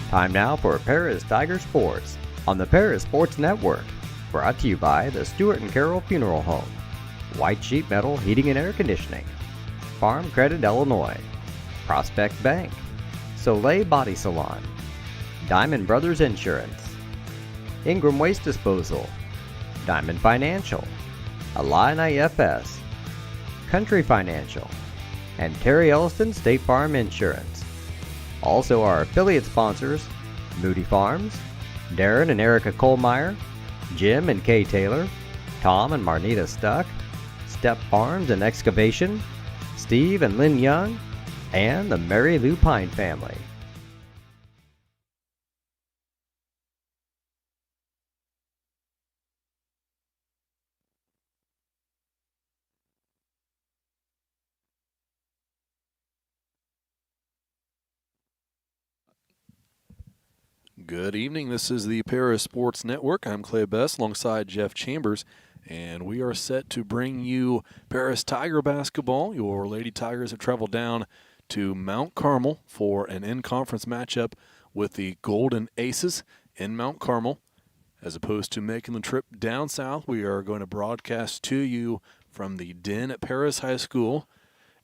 Time now for Paris Tiger Sports on the Paris Sports Network. Brought to you by the Stuart and Carroll Funeral Home, White Sheet Metal Heating and Air Conditioning, Farm Credit Illinois, Prospect Bank, Soleil Body Salon, Diamond Brothers Insurance, Ingram Waste Disposal, Diamond Financial, Illini FS, Country Financial, and Terry Elliston State Farm Insurance. Also our affiliate sponsors, Moody Farms, Darren and Erica Kohlmeyer, Jim and Kay Taylor, Tom and Marnita Stuck, Step Farms and Excavation, Steve and Lynn Young, and the Mary Lou Pine family. Good evening. This is the Paris Sports Network. I'm Clay Best alongside Jeff Chambers, and we are set to bring you Paris Tiger basketball. Your Lady Tigers have traveled down to Mount Carmel for an in-conference matchup with the Golden Aces in Mount Carmel. As opposed to making the trip down south, we are going to broadcast to you from the Den at Paris High School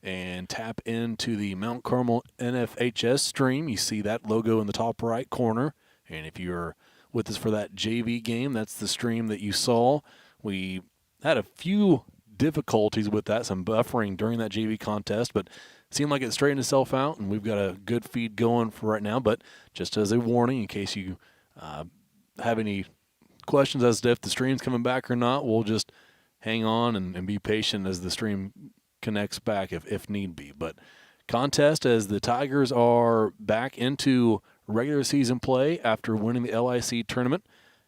and tap into the Mount Carmel NFHS stream. You see that logo in the top right corner. And if you're with us for that JV game, that's the stream that you saw. We had a few difficulties with that, some buffering during that JV contest, but it seemed like it straightened itself out, and we've got a good feed going for right now. But just as a warning, in case you have any questions as to if the stream's coming back or not, we'll just hang on and be patient as the stream connects back if need be. But contest as the Tigers are back into regular season play after winning the LIC tournament,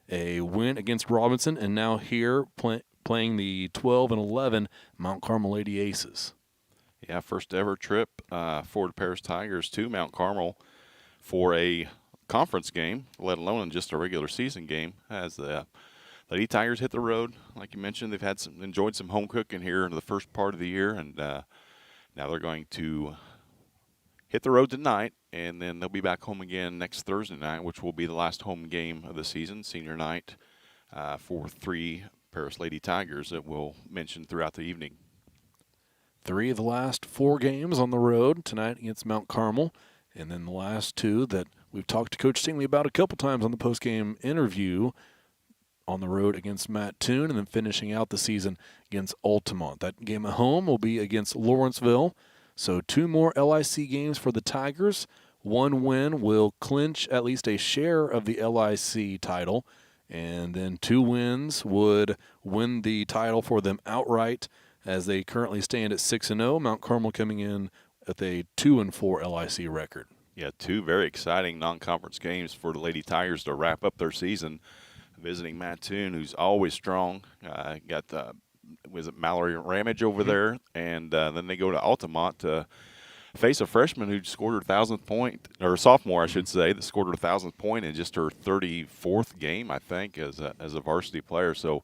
a win against Robinson, and now here playing the 12-11 Mount Carmel Lady Aces. Yeah, first ever trip for the Paris Tigers to Mount Carmel for a conference game, let alone just a regular season game. As the Lady Tigers hit the road, like you mentioned, they've had enjoyed some home cooking here in the first part of the year, and now they're going to hit the road tonight, and then they'll be back home again next Thursday night, which will be the last home game of the season, senior night, for three Paris Lady Tigers that we'll mention throughout the evening. 3 of the last 4 games on the road tonight against Mount Carmel, and then the last 2 that we've talked to Coach Stingley about a couple times on the postgame interview, on the road against Matt Toon, and then finishing out the season against Altamont. That game at home will be against Lawrenceville. So 2 more LIC games for the Tigers. 1 win will clinch at least a share of the LIC title, and then 2 wins would win the title for them outright, as they currently stand at 6-0. Mount Carmel coming in at a 2-4 LIC record. Yeah, 2 very exciting non-conference games for the Lady Tigers to wrap up their season. Visiting Matt Toon, who's always strong. Got was it Mallory Ramage over there, and then they go to Altamont to face a freshman who scored her 1,000th point, or a sophomore, I should say, that scored her 1,000th point in just her 34th game, I think, as a varsity player. So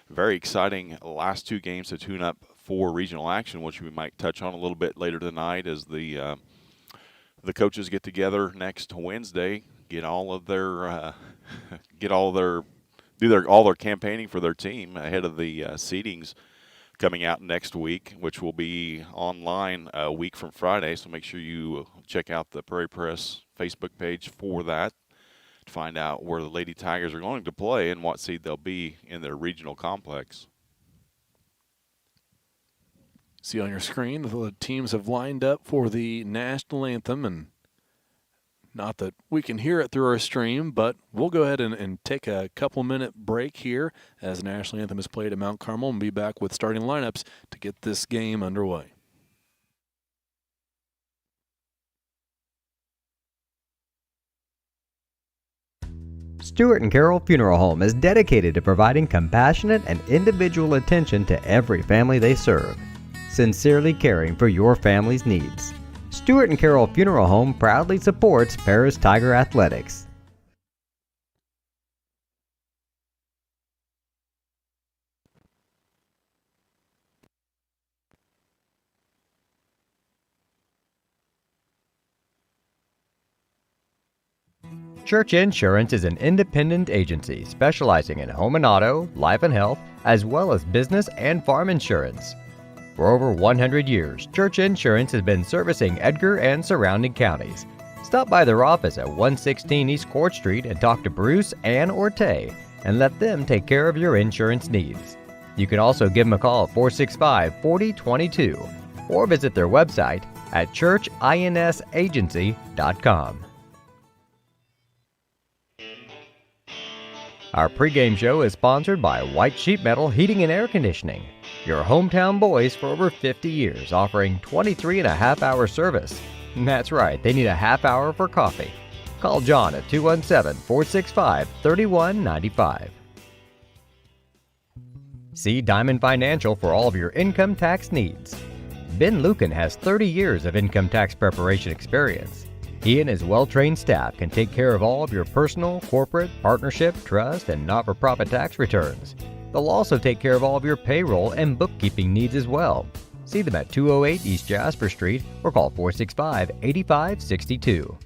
very exciting last 2 games to tune up for regional action, which we might touch on a little bit later tonight as the coaches get together next Wednesday, all their campaigning for their team ahead of the seedings coming out next week, which will be online a week from Friday. So make sure you check out the Prairie Press Facebook page for that to find out where the Lady Tigers are going to play and what seed they'll be in their regional complex. See on your screen, the teams have lined up for the national anthem, and not that we can hear it through our stream, but we'll go ahead and take a couple-minute break here as the national anthem is played at Mount Carmel, and be back with starting lineups to get this game underway. Stuart and Carroll Funeral Home is dedicated to providing compassionate and individual attention to every family they serve, sincerely caring for your family's needs. Stuart and Carroll Funeral Home proudly supports Paris Tiger Athletics. Church Insurance is an independent agency specializing in home and auto, life and health, as well as business and farm insurance. For over 100 years, Church Insurance has been servicing Edgar and surrounding counties. Stop by their office at 116 East Court Street and talk to Bruce, Ann, or Tay, and let them take care of your insurance needs. You can also give them a call at 465-4022 or visit their website at churchinsagency.com. Our pregame show is sponsored by White Sheet Metal Heating and Air Conditioning, your hometown boys for over 50 years, offering 23.5-hour service. That's right, they need a half hour for coffee. Call John at 217-465-3195. See Diamond Financial for all of your income tax needs. Ben Lucan has 30 years of income tax preparation experience. He and his well-trained staff can take care of all of your personal, corporate, partnership, trust, and not-for-profit tax returns. They'll also take care of all of your payroll and bookkeeping needs as well. See them at 208 East Jasper Street or call 465-8562.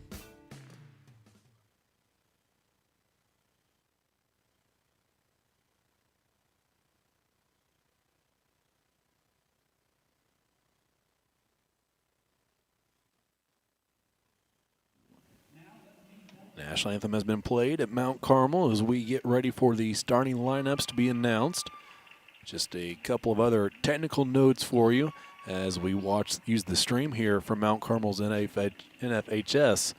National anthem has been played at Mount Carmel as we get ready for the starting lineups to be announced. Just a couple of other technical notes for you as we use the stream here from Mount Carmel's NFHS.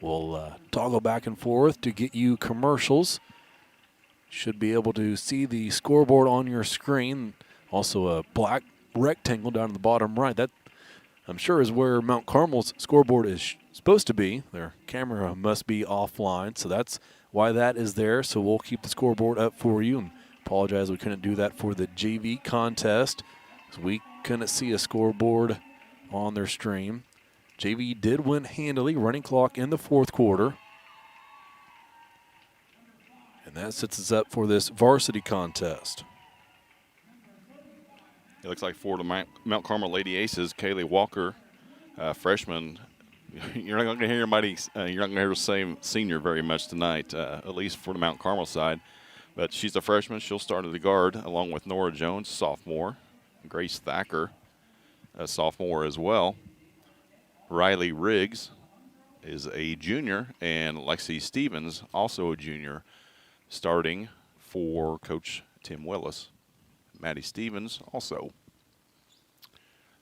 We'll toggle back and forth to get you commercials. Should be able to see the scoreboard on your screen. Also a black rectangle down in the bottom right. That, I'm sure, is where Mount Carmel's scoreboard is supposed to be. Their camera must be offline, so that's why that is there. So we'll keep the scoreboard up for you, and apologize we couldn't do that for the JV contest, so we couldn't see a scoreboard on their stream. JV did win handily, running clock in the fourth quarter, and that sets us up for this varsity contest. It looks like for the Mount Carmel Lady Aces, Kaylee Walker, freshman. You're not going to hear anybody. You're not going to hear the same senior very much tonight, at least for the Mount Carmel side. But she's a freshman. She'll start at the guard along with Nora Jones, sophomore. Grace Thacker, a sophomore as well. Riley Riggs is a junior, and Lexi Stevens, also a junior, starting for Coach Tim Willis. Maddie Stevens also.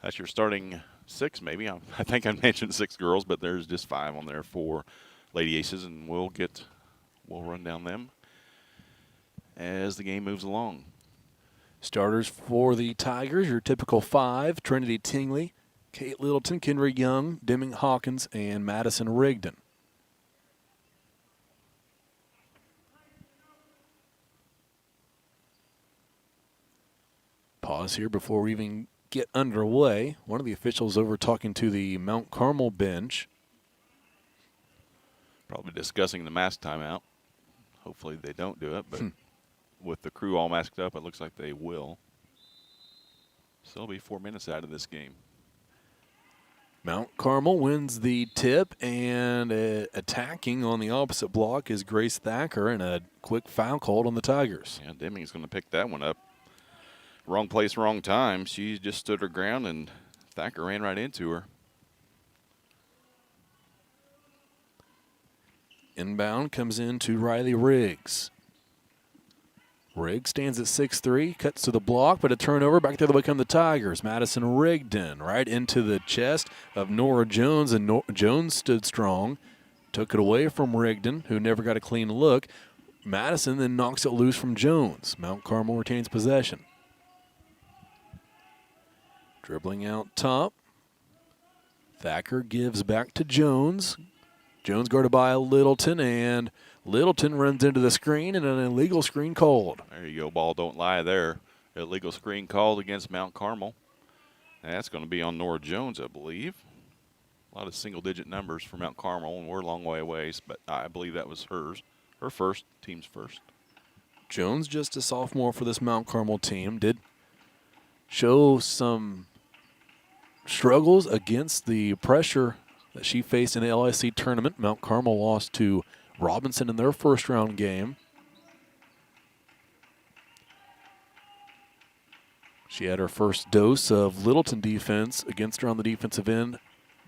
That's your starting six, maybe. I think I mentioned 6 girls, but there's just 5 on there for Lady Aces, and we'll run down them as the game moves along. Starters for the Tigers, your typical 5: Trinity Tingley, Kate Littleton, Kendra Young, Deming Hawkins, and Madison Rigdon. Pause here before we even get underway. One of the officials over talking to the Mount Carmel bench. Probably discussing the mask timeout. Hopefully they don't do it, but with the crew all masked up, it looks like they will. So it'll be 4 minutes out of this game. Mount Carmel wins the tip, and attacking on the opposite block is Grace Thacker, and a quick foul called on the Tigers. Yeah, Deming's going to pick that one up. Wrong place, wrong time. She just stood her ground, and Thacker ran right into her. Inbound comes into Riley Riggs. Riggs stands at 6'3", cuts to the block, but a turnover. Back the other way come the Tigers. Madison Rigdon right into the chest of Nora Jones, and Jones stood strong. Took it away from Rigdon, who never got a clean look. Madison then knocks it loose from Jones. Mount Carmel retains possession. Dribbling out top. Thacker gives back to Jones. Jones guarded by Littleton, and Littleton runs into the screen, and an illegal screen called. There you go. Ball don't lie there. Illegal screen called against Mount Carmel. And that's going to be on Nora Jones, I believe. A lot of single-digit numbers for Mount Carmel, and we're a long way away, but I believe that was hers. Her first, team's first. Jones, just a sophomore for this Mount Carmel team, did show some struggles against the pressure that she faced in the LIC tournament. Mount Carmel lost to Robinson in their first round game. She had her first dose of Littleton defense against her on the defensive end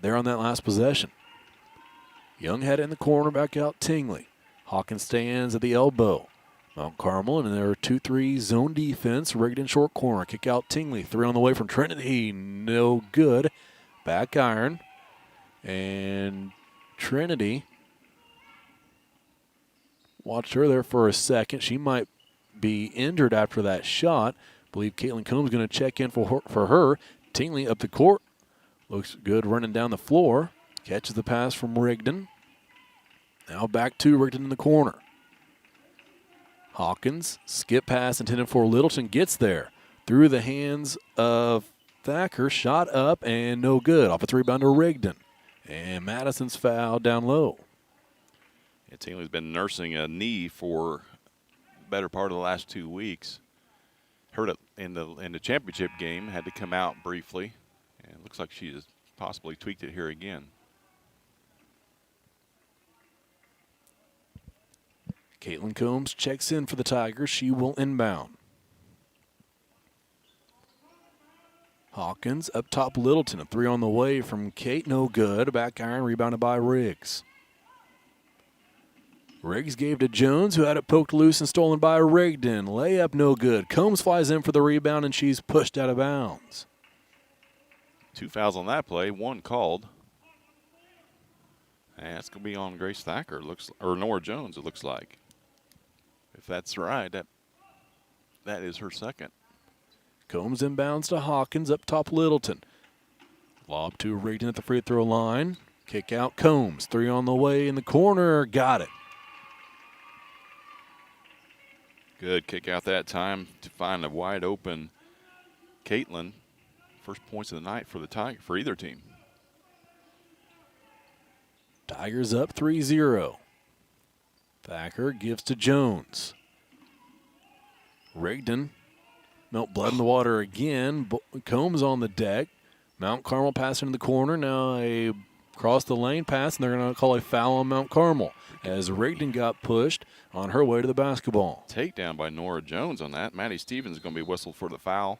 there on that last possession. Young had it in the corner, back out Tingley. Hawkins stands at the elbow. Mount Carmel in their 2-3 zone defense. Rigged in short corner. Kick out Tingley. 3 on the way from Trinity. No good. Back iron. And Trinity watched her there for a second. She might be injured after that shot. I believe Caitlin Combs going to check in for her. Tingley up the court. Looks good running down the floor. Catches the pass from Rigdon. Now back to Rigdon in the corner. Hawkins, skip pass intended for Littleton, gets there. Through the hands of Thacker, shot up and no good. Off a rebound to Rigdon. And Madison's foul down low. Yeah, Tingley's been nursing a knee for the better part of the last 2 weeks. Hurt it in the championship game, had to come out briefly. And it looks like she has possibly tweaked it here again. Caitlin Combs checks in for the Tigers. She will inbound. Hawkins up top Littleton. A 3 on the way from Kate. No good. Back iron rebounded by Riggs. Riggs gave to Jones, who had it poked loose and stolen by Rigdon. Layup no good. Combs flies in for the rebound, and she's pushed out of bounds. 2 fouls on that play, 1 called. And that's going to be on Grace Thacker, or Nora Jones, it looks like. If that's right, that is her second. Combs inbounds to Hawkins, up top Littleton. Lob to Rigdon at the free throw line. Kick out Combs. 3 on the way in the corner. Got it. Good kick out that time to find a wide open Caitlin. First points of the night for for either team. Tigers up 3-0. Thacker gives to Jones. Rigdon, melt blood in the water again. Combs on the deck. Mount Carmel passing in the corner. Now a cross the lane pass, and they're going to call a foul on Mount Carmel as Rigdon got pushed on her way to the basketball. Takedown by Nora Jones on that. Maddie Stevens is going to be whistled for the foul.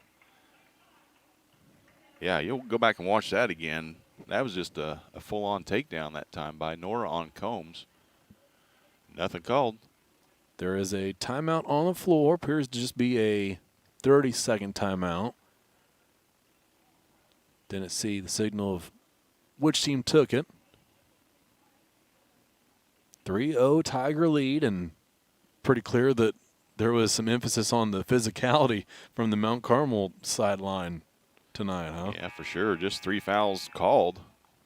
Yeah, you'll go back and watch that again. That was just a full-on takedown that time by Nora on Combs. Nothing called. There is a timeout on the floor. Appears to just be a 30-second timeout. Didn't see the signal of which team took it. 3-0 Tiger lead, and pretty clear that there was some emphasis on the physicality from the Mount Carmel sideline tonight, huh? Yeah, for sure. Just 3 fouls called.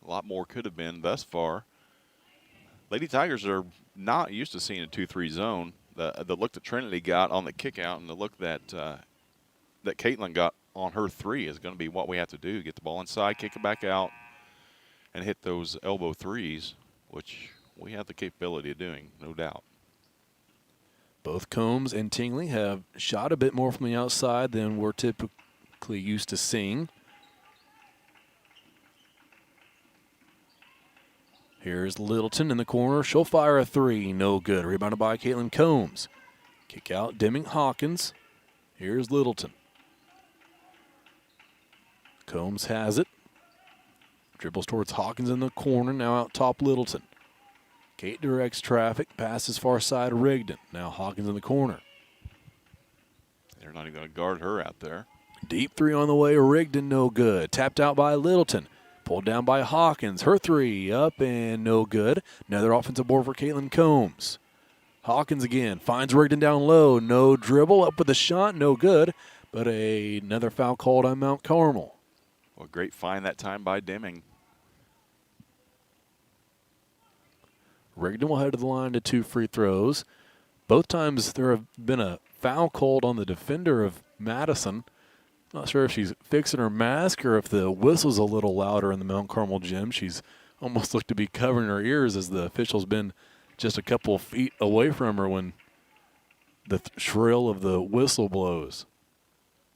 A lot more could have been thus far. Lady Tigers are not used to seeing a 2-3 zone. The look that Trinity got on the kick out and the look that that Caitlin got on her 3 is going to be what we have to do. Get the ball inside, kick it back out, and hit those elbow threes, which we have the capability of doing, no doubt. Both Combs and Tingley have shot a bit more from the outside than we're typically used to seeing. Here's Littleton in the corner. She'll fire a 3. No good. Rebounded by Caitlin Combs. Kick out Deming Hawkins. Here's Littleton. Combs has it. Dribbles towards Hawkins in the corner. Now out top Littleton. Kate directs traffic. Passes far side Rigdon. Now Hawkins in the corner. They're not even going to guard her out there. Deep 3 on the way. Rigdon no good. Tapped out by Littleton. Pulled down by Hawkins. Her 3 up and no good. Another offensive board for Caitlin Combs. Hawkins again. Finds Rigdon down low. No dribble. Up with a shot. No good. But another foul called on Mount Carmel. Well, great find that time by Deming. Rigdon will head to the line to 2 free throws. Both times there have been a foul called on the defender of Madison. Not sure if she's fixing her mask or if the whistle's a little louder in the Mount Carmel gym. She's almost looked to be covering her ears as the official's been just a couple of feet away from her when the shrill of the whistle blows.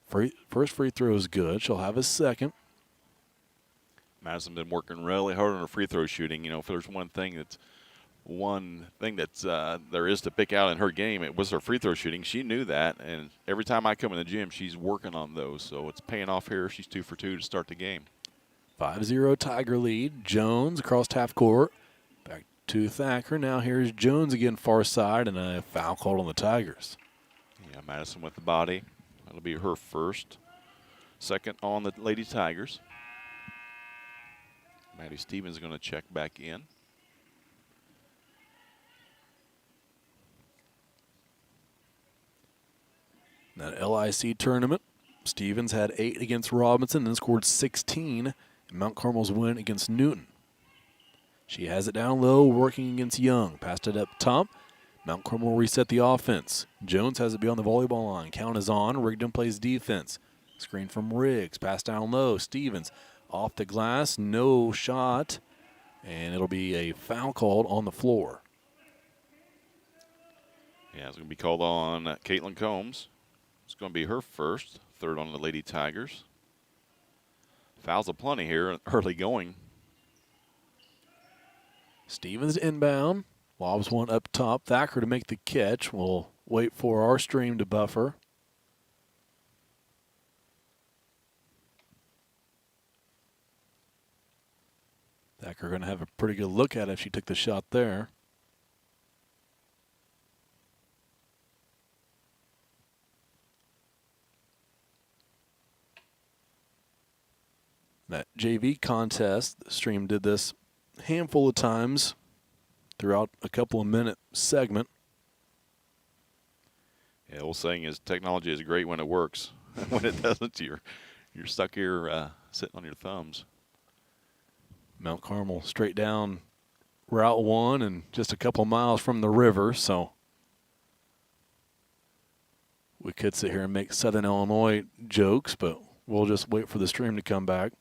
First free throw is good. She'll have a second. Madison been working really hard on her free throw shooting. You know, if there's one thing that's one thing that's there is to pick out in her game. It was her free throw shooting. She knew that, and every time I come in the gym, she's working on those. So it's paying off here. She's 2 for 2 to start the game. 5-0 Tiger lead. Jones across half court. Back to Thacker. Now here's Jones again, far side, and a foul called on the Tigers. Yeah, Madison with the body. That'll be her first. Second on the Lady Tigers. Maddie Stevens is going to check back in. That LIC tournament, Stevens had 8 against Robinson and then scored 16 in Mount Carmel's win against Newton. She has it down low, working against Young. Passed it up top. Mount Carmel will reset the offense. Jones has it beyond the volleyball line. Count is on. Rigdon plays defense. Screen from Riggs. Pass down low. Stevens off the glass. No shot. And it'll be a foul called on the floor. Yeah, it's going to be called on Caitlin Combs. It's going to be her first. Third on the Lady Tigers. Fouls aplenty here, early going. Stevens inbound. Lobs one up top. Thacker to make the catch. We'll wait for our stream to buffer. Thacker going to have a pretty good look at it if she took the shot there. That JV contest, the stream did this a handful of times throughout a couple of minute segment. Yeah, the old saying is technology is great when it works. When it doesn't, you're stuck here sitting on your thumbs. Mount Carmel straight down Route 1 and just a couple miles from the river, so we could sit here and make Southern Illinois jokes, but we'll just wait for the stream to come back.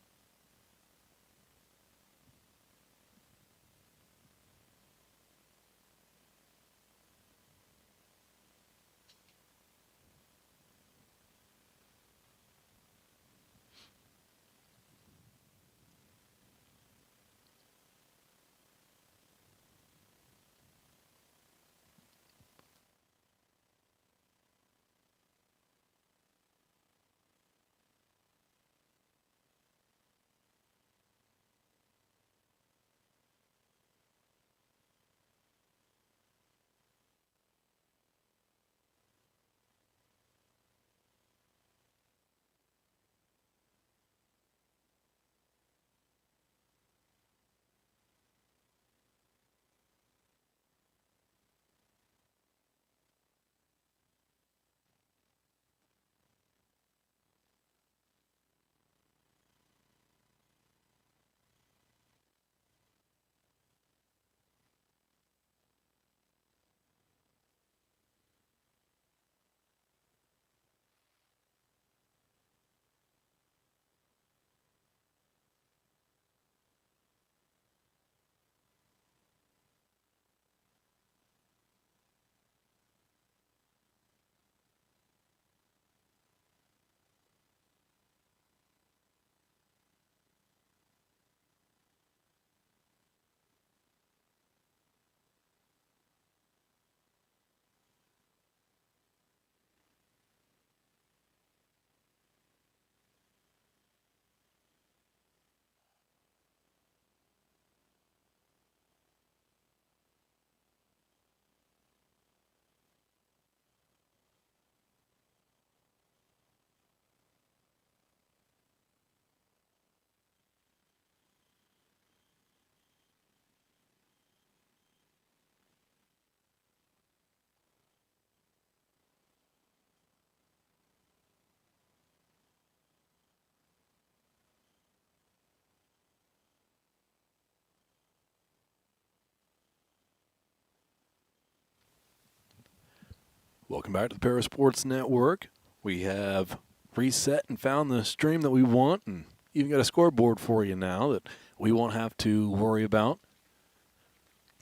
Welcome back to the Para Sports Network. We have reset and found the stream that we want, and even got a scoreboard for you now that we won't have to worry about.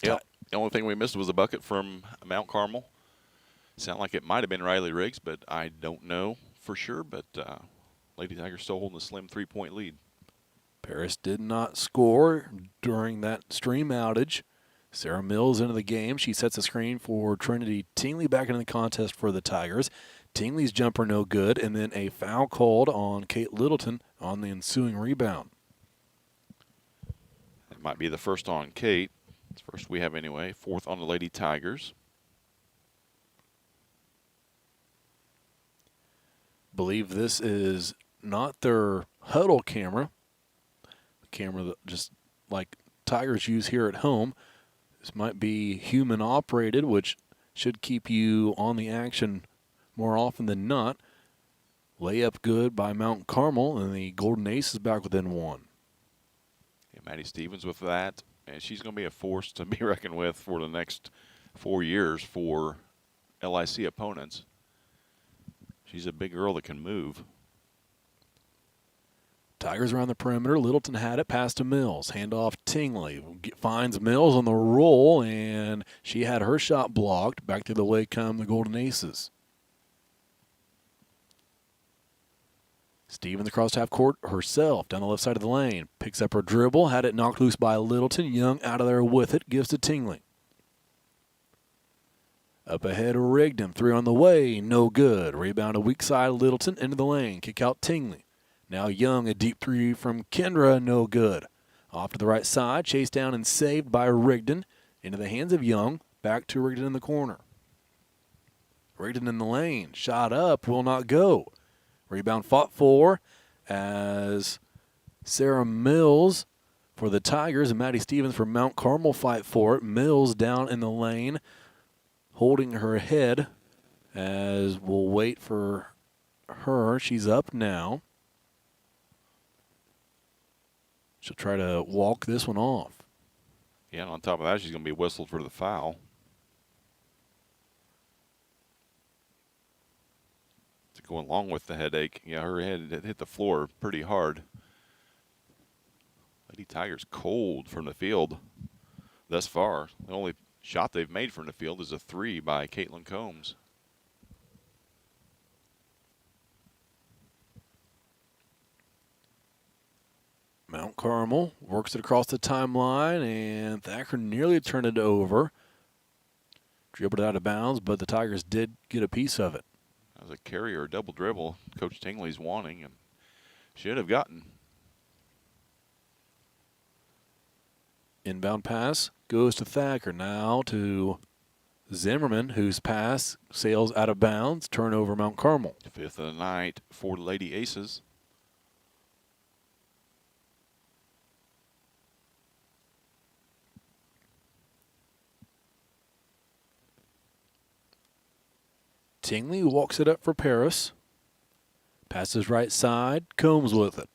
Yeah, the only thing we missed was a bucket from Mount Carmel. Sound like it might have been Riley Riggs, but I don't know for sure. But Lady Tigers still holding a slim 3-point lead. Paris did not score during that stream outage. Sarah Mills into the game. She sets the screen for Trinity Tingley back into the contest for the Tigers. Tingley's jumper no good, and then a foul called on Kate Littleton on the ensuing rebound. It might be the first on Kate. It's the first we have anyway. Fourth on the Lady Tigers. Believe this is not their huddle camera. The camera that just like Tigers use here at home. This might be human operated, which should keep you on the action more often than not. Layup good by Mount Carmel, and the Golden Ace is back within one. Yeah, Maddie Stevens with that, and she's going to be a force to be reckoned with for the next 4 years for LIC opponents. She's a big girl that can move. Tigers around the perimeter. Littleton had it, pass to Mills. Handoff Tingley. Finds Mills on the roll, and she had her shot blocked. Back the other way come the Golden Aces. Stevens across half court herself, down the left side of the lane. Picks up her dribble, had it knocked loose by Littleton. Young out of there with it, gives to Tingley. Up ahead, Rigdon. Three on the way, no good. Rebound a weak side, Littleton into the lane. Kick out Tingley. Now Young, a deep three from Kendra, no good. Off to the right side, chased down and saved by Rigdon. Into the hands of Young, back to Rigdon in the corner. Rigdon in the lane, shot up, will not go. Rebound fought for as Sarah Mills for the Tigers and Maddie Stevens for Mount Carmel fight for it. Mills down in the lane, holding her head as we'll wait for her. She's up now. She'll try to walk this one off. Yeah, and on top of that, she's going to be whistled for the foul. To go along with the headache, yeah, her head hit the floor pretty hard. Lady Tigers cold from the field thus far. The only shot they've made from the field is a three by Caitlin Combs. Mount Carmel works it across the timeline, and Thacker nearly turned it over. Dribbled it out of bounds, but the Tigers did get a piece of it. That was a carry or a double dribble Coach Tingley's wanting, and should have gotten. Inbound pass goes to Thacker. Now to Zimmerman, whose pass sails out of bounds. Turnover Mount Carmel. Fifth of the night for the Lady Aces. Tingley walks it up for Paris. Passes right side. Combs with it.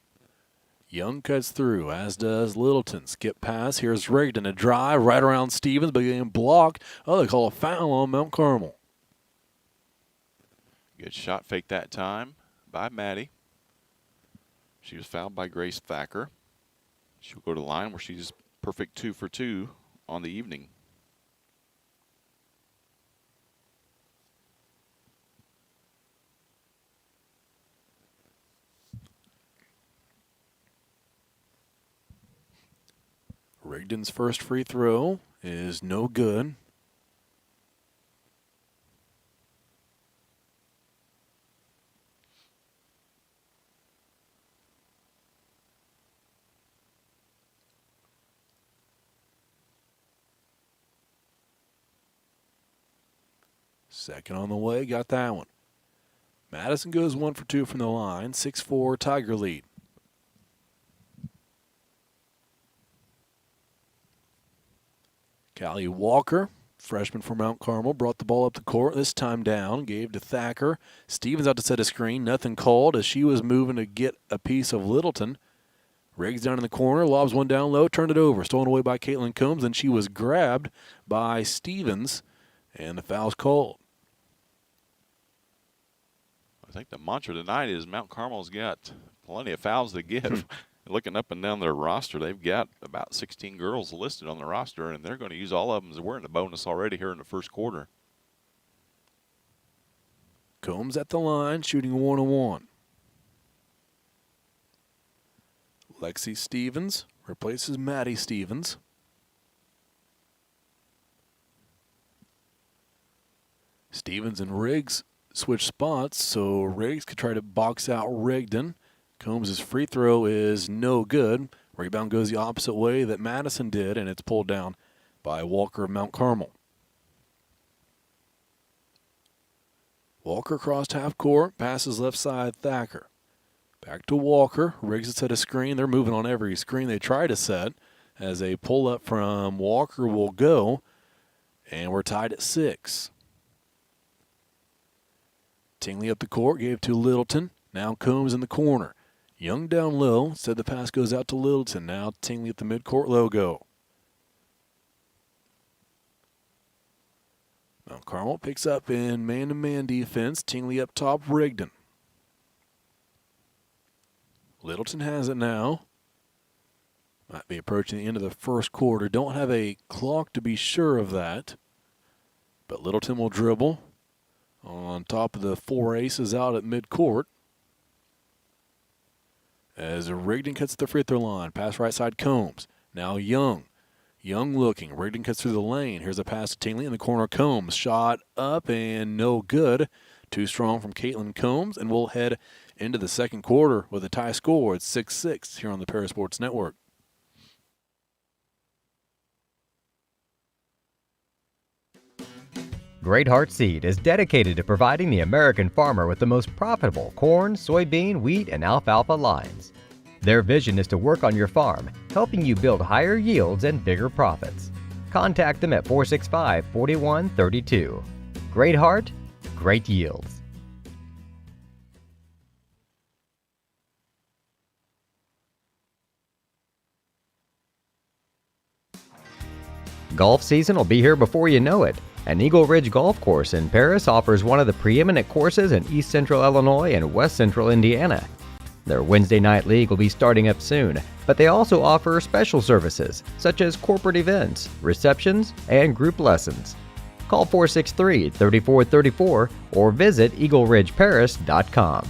Young cuts through, as does Littleton. Skip pass. Here's Rigdon. A drive right around Stevens, but getting blocked. Oh, they call a foul on Mount Carmel. Good shot fake that time by Maddie. She was fouled by Grace Thacker. She'll go to the line where she's perfect 2 for 2 on the evening. Rigdon's first free throw is no good. Second on the way, got that one. Madison goes 1 for 2 from the line. 6-4 Tiger lead. Callie Walker, freshman for Mount Carmel, brought the ball up the court, this time down, gave to Thacker. Stevens out to set a screen, nothing called as she was moving to get a piece of Littleton. Riggs down in the corner, lobs one down low, turned it over, stolen away by Caitlin Combs, and she was grabbed by Stevens, and the foul's called. I think the mantra tonight is Mount Carmel's got plenty of fouls to give. Looking up and down their roster, they've got about 16 girls listed on the roster, and they're going to use all of them as we're in the bonus already here in the first quarter. Combs at the line, shooting 1-on-1. Lexi Stevens replaces Maddie Stevens. Stevens and Riggs switch spots, so Riggs could try to box out Rigdon. Combs' free throw is no good. Rebound goes the opposite way that Madison did, and it's pulled down by Walker of Mount Carmel. Walker crossed half court, passes left side Thacker. Back to Walker. Riggs has set a screen. They're moving on every screen they try to set. As a pull-up from Walker will go, and we're tied at 6. Tingley up the court, gave to Littleton. Now Combs in the corner. Young down low, said the pass goes out to Littleton. Now Tingley at the midcourt logo. Mount Carmel picks up in man-to-man defense. Tingley up top, Rigdon. Littleton has it now. Might be approaching the end of the first quarter. Don't have a clock to be sure of that. But Littleton will dribble on top of the 4 aces out at midcourt. As Rigdon cuts the free throw line. Pass right side Combs. Now Young. Young looking. Rigdon cuts through the lane. Here's a pass to Tingley in the corner. Combs. Shot up and no good. Too strong from Caitlin Combs. And we'll head into the second quarter with a tie score. It's 6-6 here on the Parasports Network. Great Heart Seed is dedicated to providing the American farmer with the most profitable corn, soybean, wheat, and alfalfa lines. Their vision is to work on your farm, helping you build higher yields and bigger profits. Contact them at 465-4132. Great Heart, great yields. Golf season will be here before you know it. And Eagle Ridge Golf Course in Paris offers one of the preeminent courses in East Central Illinois and West Central Indiana. Their Wednesday night league will be starting up soon, but they also offer special services such as corporate events, receptions, and group lessons. Call 463-3434 or visit eagleridgeparis.com.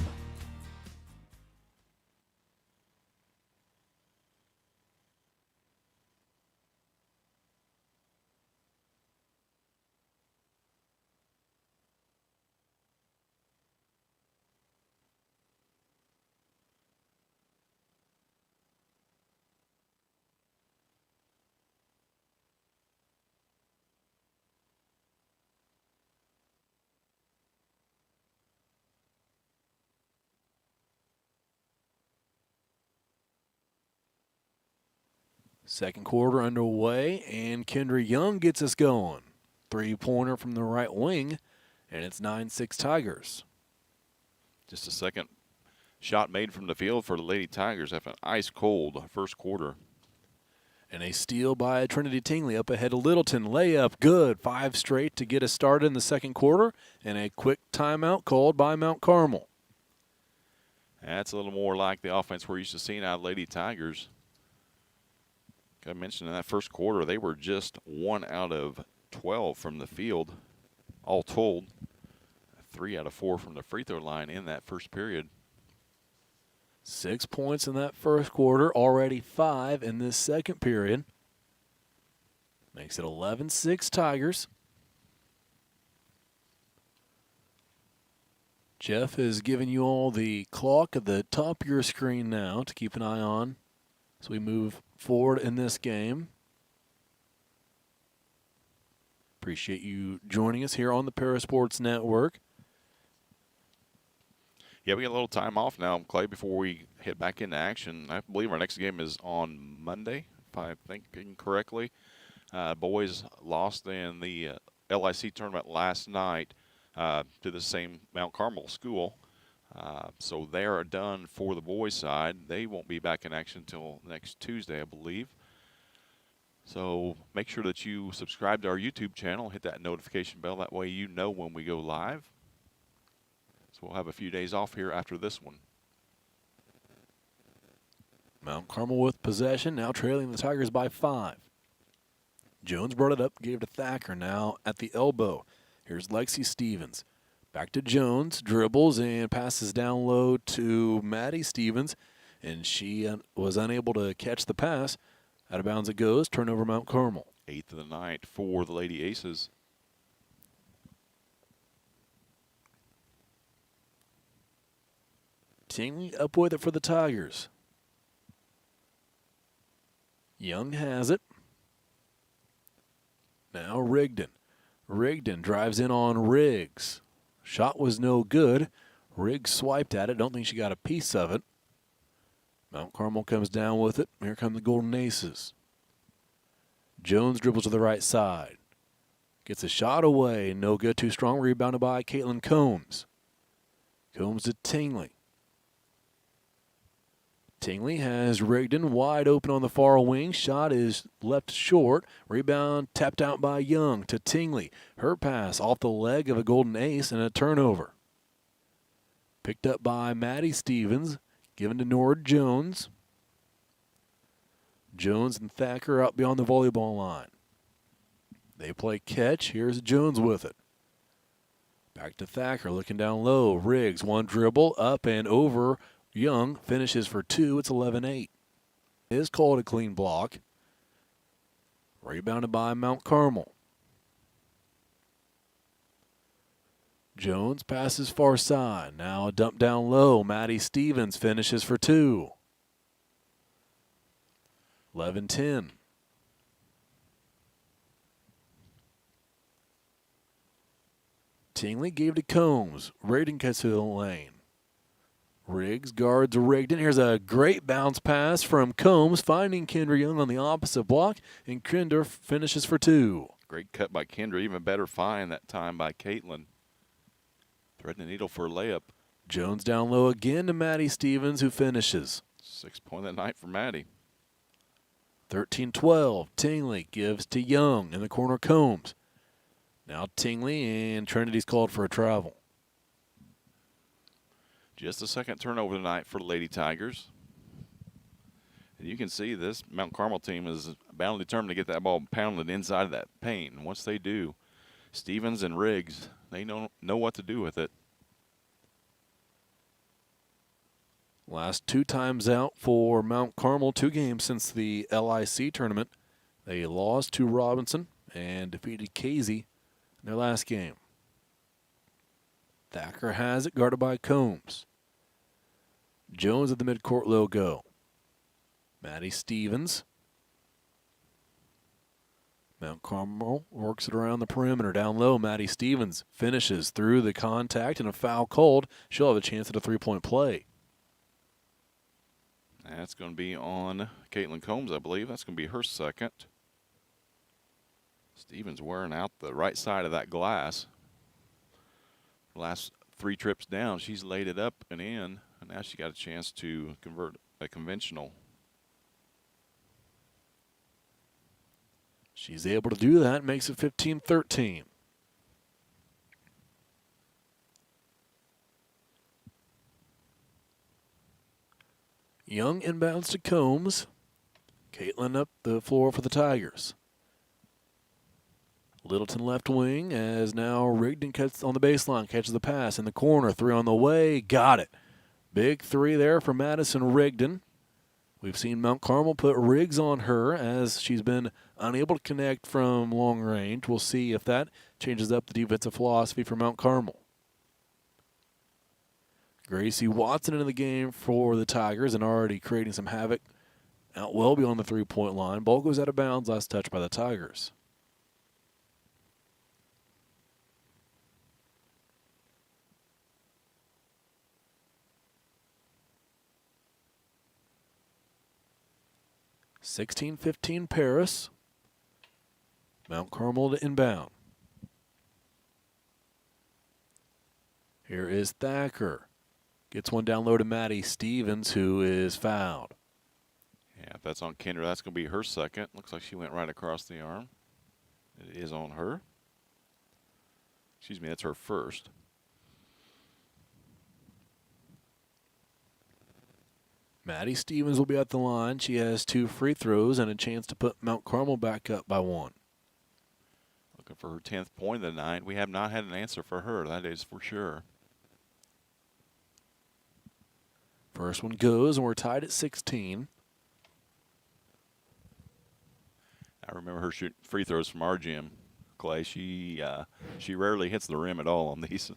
Second quarter underway, and Kendra Young gets us going. Three-pointer from the right wing, and it's 9-6 Tigers. Just a second shot made from the field for the Lady Tigers after an ice-cold first quarter. And a steal by Trinity Tingley up ahead of Littleton. Layup, good. 5 straight to get us started in the second quarter, and a quick timeout called by Mount Carmel. That's a little more like the offense we're used to seeing out of Lady Tigers. I mentioned in that first quarter, they were just 1 out of 12 from the field, all told. 3 out of 4 from the free throw line in that first period. 6 points in that first quarter, already 5 in this second period. Makes it 11-6 Tigers. Jeff has given you all the clock at the top of your screen now to keep an eye on as we move forward in this game. Appreciate you joining us here on the Parasports Network. Yeah, we got a little time off now, Clay, before we head back into action. I believe our next game is on Monday, if I'm thinking correctly. Boys lost in the LIC tournament last night to the same Mount Carmel school. So they are done for the boys' side. They won't be back in action until next Tuesday, I believe. So make sure that you subscribe to our YouTube channel, hit that notification bell. That way you know when we go live. So we'll have a few days off here after this one. Mount Carmel with possession, now trailing the Tigers by 5. Jones brought it up, gave to Thacker, now at the elbow. Here's Lexi Stevens. Back to Jones, dribbles and passes down low to Maddie Stevens, and she was unable to catch the pass. Out of bounds it goes, turnover Mount Carmel. 8th of the night for the Lady Aces. Tingley up with it for the Tigers. Young has it. Now Rigdon. Rigdon drives in on Riggs. Shot was no good. Riggs swiped at it. Don't think she got a piece of it. Mount Carmel comes down with it. Here come the Golden Aces. Jones dribbles to the right side. Gets a shot away. No good. Too strong. Rebounded by Caitlin Combs. Combs to Tingley. Tingley has Rigdon wide open on the far wing. Shot is left short. Rebound tapped out by Young to Tingley. Her pass off the leg of a Golden Ace and a turnover. Picked up by Maddie Stevens. Given to Nora Jones. Jones and Thacker out beyond the volleyball line. They play catch. Here's Jones with it. Back to Thacker looking down low. Riggs, one dribble, up and over. Young finishes for two. It's 11-8. Is called a clean block. Rebounded by Mount Carmel. Jones passes far side. Now a dump down low. Maddie Stevens finishes for two. 11-10. Tingley gave to Combs. Rigdon cuts to the lane. Riggs guards Rigdon. Here's a great bounce pass from Combs, finding Kendra Young on the opposite block, and Kendra finishes for two. Great cut by Kendra. Even better find that time by Caitlin. Threading the needle for a layup. Jones down low again to Maddie Stevens, who finishes. 6 point that night for Maddie. 13-12. Tingley gives to Young in the corner. Combs. Now Tingley, and Trinity's called for a travel. Just the second turnover tonight for the Lady Tigers. And you can see this Mount Carmel team is bound determined to get that ball pounded inside of that paint. And once they do, Stevens and Riggs, they know what to do with it. Last two times out for Mount Carmel, 2 games since the LIC tournament. They lost to Robinson and defeated Casey in their last game. Thacker has it, guarded by Combs. Jones at the midcourt logo. Maddie Stevens. Mount Carmel works it around the perimeter. Down low, Maddie Stevens finishes through the contact and a foul called. She'll have a chance at a three-point play. That's going to be on Caitlin Combs, I believe. That's going to be her second. Stevens wearing out the right side of that glass. Last 3 trips down, she's laid it up and in, and now she got a chance to convert a conventional. She's able to do that, makes it 15-13. Young inbounds to Combs. Caitlin up the floor for the Tigers. Littleton left wing as now Rigdon cuts on the baseline, catches the pass in the corner, 3 on the way, got it. Big 3 there for Madison Rigdon. We've seen Mount Carmel put Riggs on her as she's been unable to connect from long range. We'll see if that changes up the defensive philosophy for Mount Carmel. Gracie Watson into the game for the Tigers and already creating some havoc out well beyond the 3-point line. Ball goes out of bounds, last touch by the Tigers. (16-15) Paris. Mount Carmel to inbound. Here is Thacker. Gets one down low to Maddie Stevens, who is fouled. Yeah, if that's on Kendra, that's going to be her second. Looks like she went right across the arm. It is on her. Excuse me, that's her first. Maddie Stevens will be at the line. She has 2 free throws and a chance to put Mount Carmel back up by 1. Looking for her 10th point of the night. We have not had an answer for her, that is for sure. First one goes, and we're tied at 16. I remember her shooting free throws from our gym, Clay. She rarely hits the rim at all on these.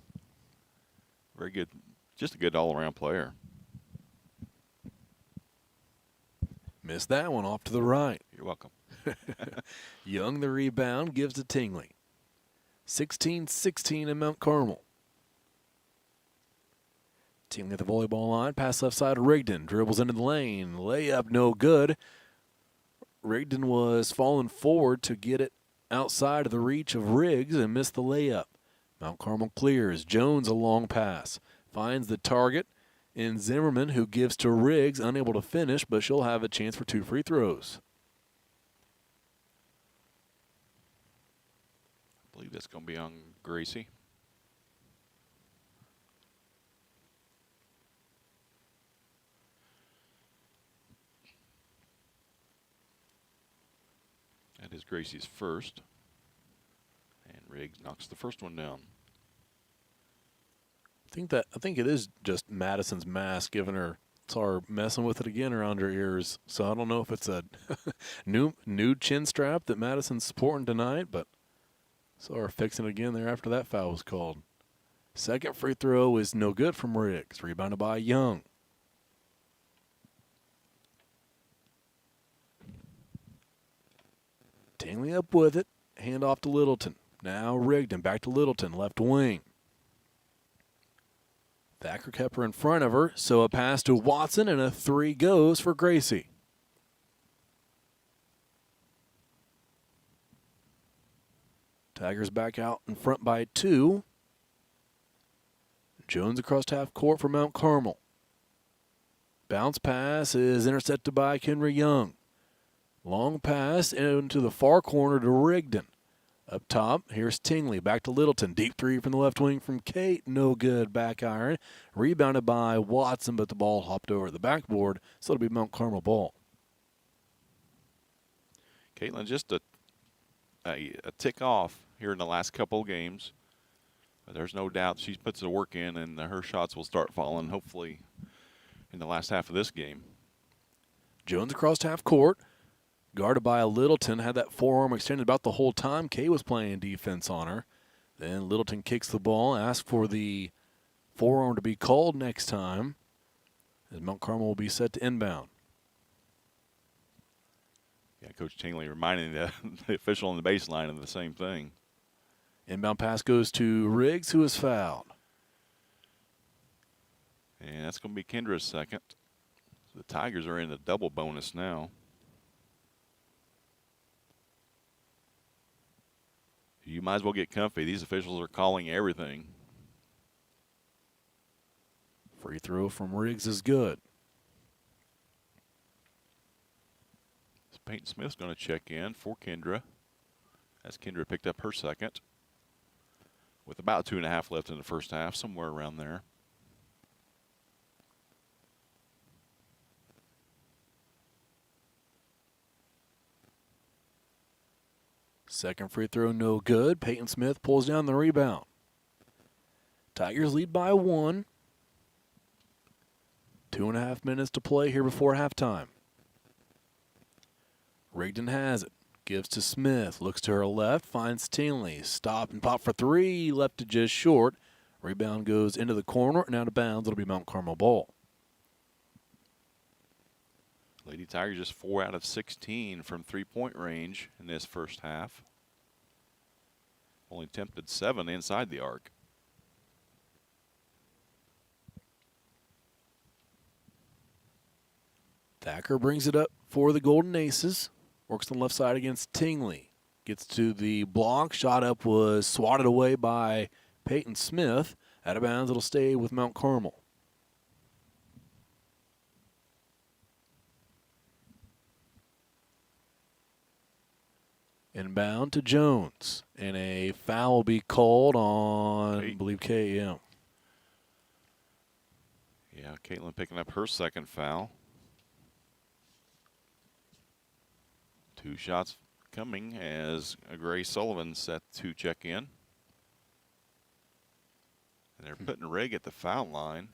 Very good, just a good all-around player. Missed that one off to the right. You're welcome. Young the rebound, gives to Tingley. 16-16 in Mount Carmel. Tingley at the volleyball line, pass left side to Rigdon. Dribbles into the lane. Layup no good. Rigdon was falling forward to get it outside of the reach of Riggs and missed the layup. Mount Carmel clears. Jones a long pass. Finds the target in Zimmerman, who gives to Riggs, unable to finish, but she'll have a chance for 2 free throws. I believe that's going to be on Gracie. That is Gracie's first. And Riggs knocks the first one down. I think it is just Madison's mask giving her, saw her messing with it again around her ears. So I don't know if it's a new chin strap that Madison's sporting tonight, but saw her fixing it again there after that foul was called. Second free throw is no good from Riggs. Rebounded by Young. Tingley up with it. Hand off to Littleton. Now Rigdon back to Littleton, left wing. Thacker kept her in front of her, so a pass to Watson and a 3 goes for Gracie. Tigers back out in front by 2. Jones across half court for Mount Carmel. Bounce pass is intercepted by Kendra Young. Long pass into the far corner to Rigdon. Up top, here's Tingley. Back to Littleton. Deep 3 from the left wing from Kate. No good. Back iron. Rebounded by Watson, but the ball hopped over the backboard, so it'll be Mount Carmel ball. Caitlin, just a tick off here in the last couple of games. But there's no doubt she puts the work in, and her shots will start falling, hopefully, in the last half of this game. Jones across half court. Guarded by Littleton, had that forearm extended about the whole time. Kay was playing defense on her. Then Littleton kicks the ball, asks for the forearm to be called next time, as Mount Carmel will be set to inbound. Yeah, Coach Tingley reminding the official on the baseline of the same thing. Inbound pass goes to Riggs, who is fouled. And that's going to be Kendra's second. So the Tigers are in the double bonus now. You might as well get comfy. These officials are calling everything. Free throw from Riggs is good. Peyton Smith's going to check in for Kendra, as Kendra picked up her second, with about 2.5 left in the first half, somewhere around there. Second free throw, no good. Peyton Smith pulls down the rebound. Tigers lead by 1. 2.5 minutes to play here before halftime. Rigdon has it. Gives to Smith. Looks to her left. Finds Tingley. Stop and pop for 3. Left it just short. Rebound goes into the corner and out of bounds. It'll be Mount Carmel ball. Lady Tigers just 4 out of 16 from three-point range in this first half. Only attempted 7 inside the arc. Thacker brings it up for the Golden Aces. Works on the left side against Tingley. Gets to the block. Shot up was swatted away by Peyton Smith. Out of bounds, it'll stay with Mount Carmel. Inbound to Jones. And a foul will be called on, I believe, KM. Yeah, Caitlin picking up her second foul. 2 shots coming as Grace Sullivan set to check in. And they're putting Rigg at the foul line.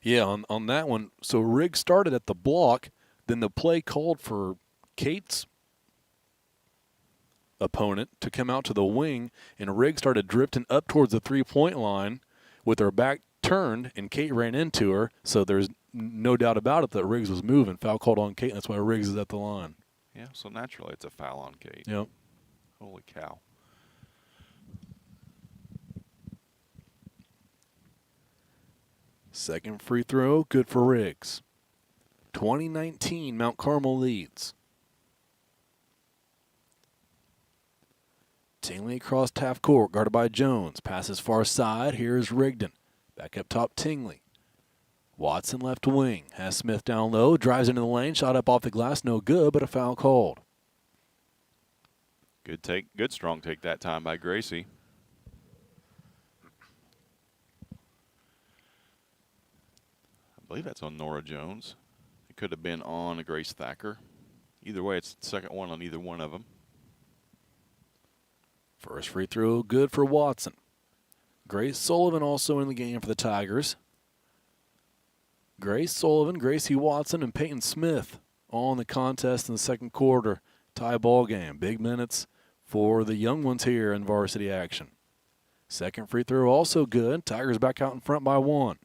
Yeah, on that one. So Rigg started at the block. Then the play called for Kate's opponent to come out to the wing, and Rigg started drifting up towards the three-point line with her back turned, and Kate ran into her. So there's no doubt about it that Riggs was moving. Foul called on Kate, and that's why Riggs is at the line. Yeah, so naturally it's a foul on Kate. Yep. Holy cow. Second free throw, good for Riggs. 2019, Mount Carmel leads. Tingley across half court, guarded by Jones. Passes far side. Here's Rigdon. Back up top, Tingley. Watson left wing. Has Smith down low. Drives into the lane. Shot up off the glass. No good, but a foul called. Good take. Good strong take that time by Gracie. I believe that's on Nora Jones. It could have been on Grace Thacker. Either way, it's the second one on either one of them. First free throw, good for Watson. Grace Sullivan also in the game for the Tigers. Grace Sullivan, Gracie Watson, and Peyton Smith all in the contest in the second quarter. Tie ball game. Big minutes for the young ones here in varsity action. Second free throw also good. Tigers back out in front by 1.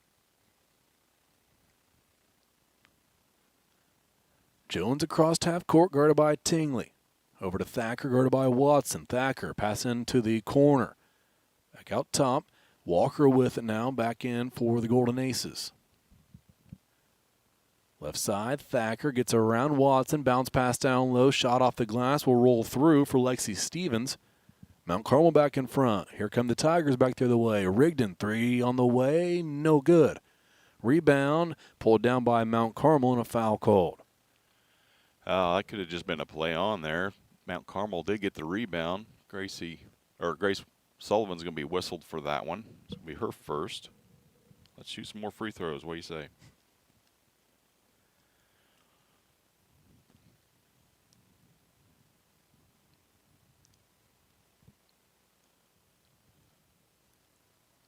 Jones across half court, guarded by Tingley. Over to Thacker, guarded by Watson. Thacker passing to the corner. Back out top. Walker with it now, back in for the Golden Aces. Left side, Thacker gets around Watson. Bounce pass down low, shot off the glass. Will roll through for Lexi Stevens. Mount Carmel back in front. Here come the Tigers back the other way. Rigdon, 3 on the way, no good. Rebound, pulled down by Mount Carmel and a foul called. That could have just been a play on there. Mount Carmel did get the rebound. Grace Sullivan's going to be whistled for that one. It's going to be her first. Let's shoot some more free throws. What do you say?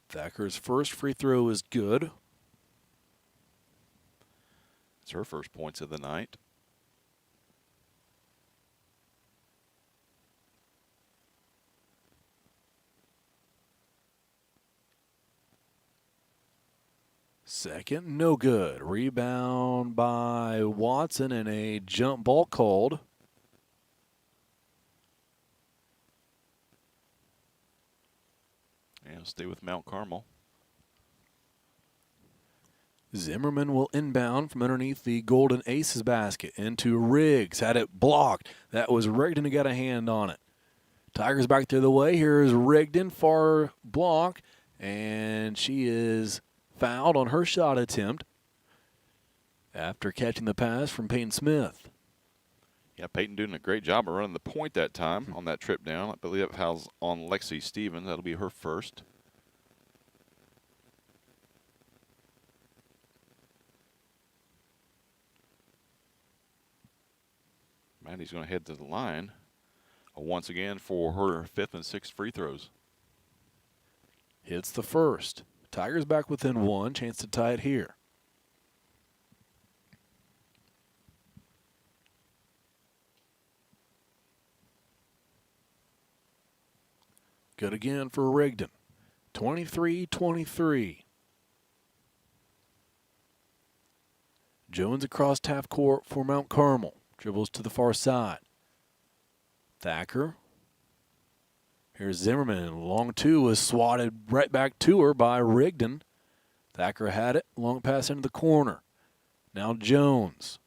Thacker's first free throw is good. It's her first points of the night. Second, no good. Rebound by Watson and a jump ball called. And stay with Mount Carmel. Zimmerman will inbound from underneath the Golden Aces basket into Riggs. Had it blocked. That was Rigdon who got a hand on it. Tigers back the other way. Here's Rigdon, far block, and she is fouled on her shot attempt after catching the pass from Peyton Smith. Yeah, Peyton doing a great job of running the point that time on that trip down. I believe that foul's on Lexi Stevens. That'll be her first. Maddie's going to head to the line once again for her 5th and 6th free throws. Hits the first. Tigers back within 1. Chance to tie it here. Good again for Rigdon. 23-23. Jones across half court for Mount Carmel. Dribbles to the far side. Thacker. Here's Zimmerman. Long 2 was swatted right back to her by Rigdon. Thacker had it. Long pass into the corner. Now Jones.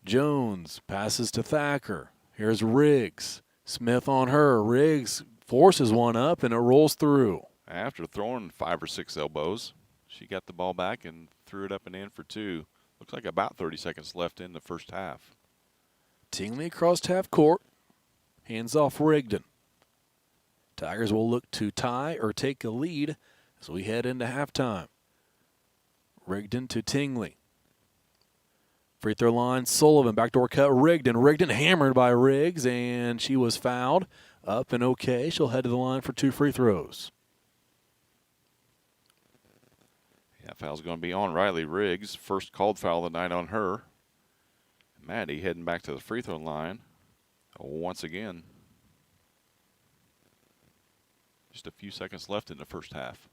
Jones passes to Thacker. Here's Riggs. Smith on her. Riggs forces one up and it rolls through. After throwing 5 or 6 elbows, she got the ball back and threw it up and in for 2. Looks like about 30 seconds left in the first half. Tingley across half court. Hands off Rigdon. Tigers will look to tie or take a lead as we head into halftime. Rigdon to Tingley. Free throw line, Sullivan. Backdoor cut, Rigdon. Rigdon hammered by Riggs, and she was fouled. Up and okay. She'll head to the line for 2 free throws. Yeah, foul's going to be on Riley Riggs. First called foul of the night on her. Maddie heading back to the free throw line once again. Just a few seconds left in the first half.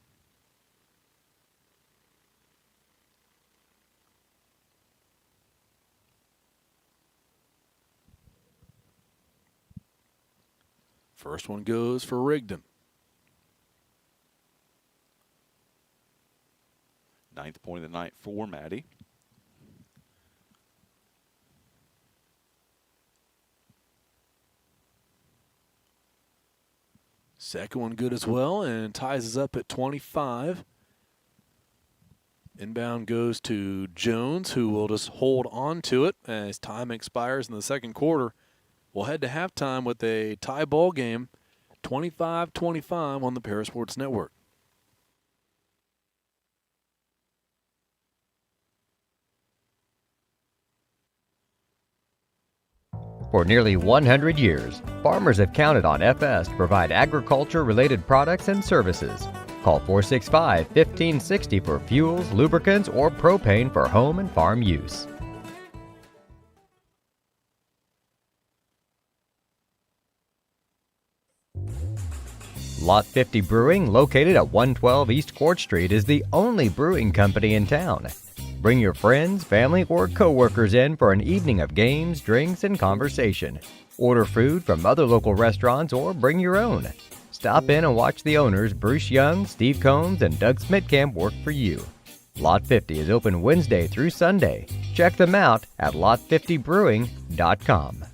First one goes for Rigdon. Ninth point of the night for Maddie. Second one good as well, and ties us up at 25. Inbound goes to Jones, who will just hold on to it as time expires in the second quarter. We'll head to halftime with a tie ball game, 25-25 on the Paris Sports Network. For nearly 100 years, farmers have counted on FS to provide agriculture-related products and services. Call 465-1560 for fuels, lubricants, or propane for home and farm use. Lot 50 Brewing, located at 112 East Court Street, is the only brewing company in town. Bring your friends, family, or co-workers in for an evening of games, drinks, and conversation. Order food from other local restaurants or bring your own. Stop in and watch the owners, Bruce Young, Steve Combs, and Doug Smitkamp, work for you. Lot 50 is open Wednesday through Sunday. Check them out at lot50brewing.com.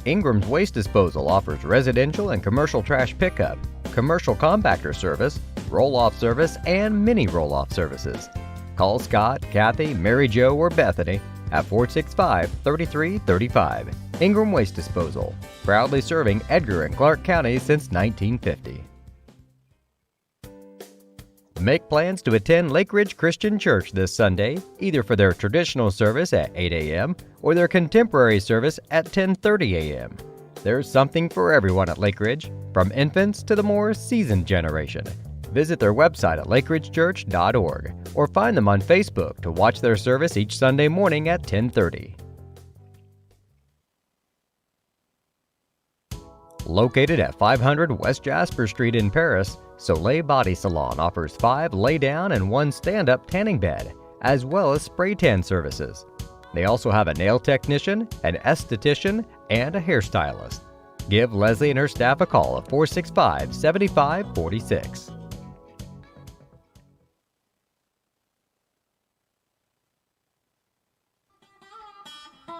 Ingram's Waste Disposal offers residential and commercial trash pickup, commercial compactor service, roll-off service, and mini roll-off services. Call Scott, Kathy, Mary Jo, or Bethany at 465-3335. Ingram Waste Disposal, proudly serving Edgar and Clark counties since 1950. Make plans to attend Lake Ridge Christian Church this Sunday, either for their traditional service at 8 a.m. or their contemporary service at 10:30 a.m. There's something for everyone at Lake Ridge, from infants to the more seasoned generation. Visit their website at lakeridgechurch.org or find them on Facebook to watch their service each Sunday morning at 10:30. Located at 500 West Jasper Street in Paris, Soleil Body Salon offers 5 lay-down and 1 stand-up tanning bed, as well as spray tan services. They also have a nail technician, an esthetician, and a hairstylist. Give Leslie and her staff a call at 465-7546.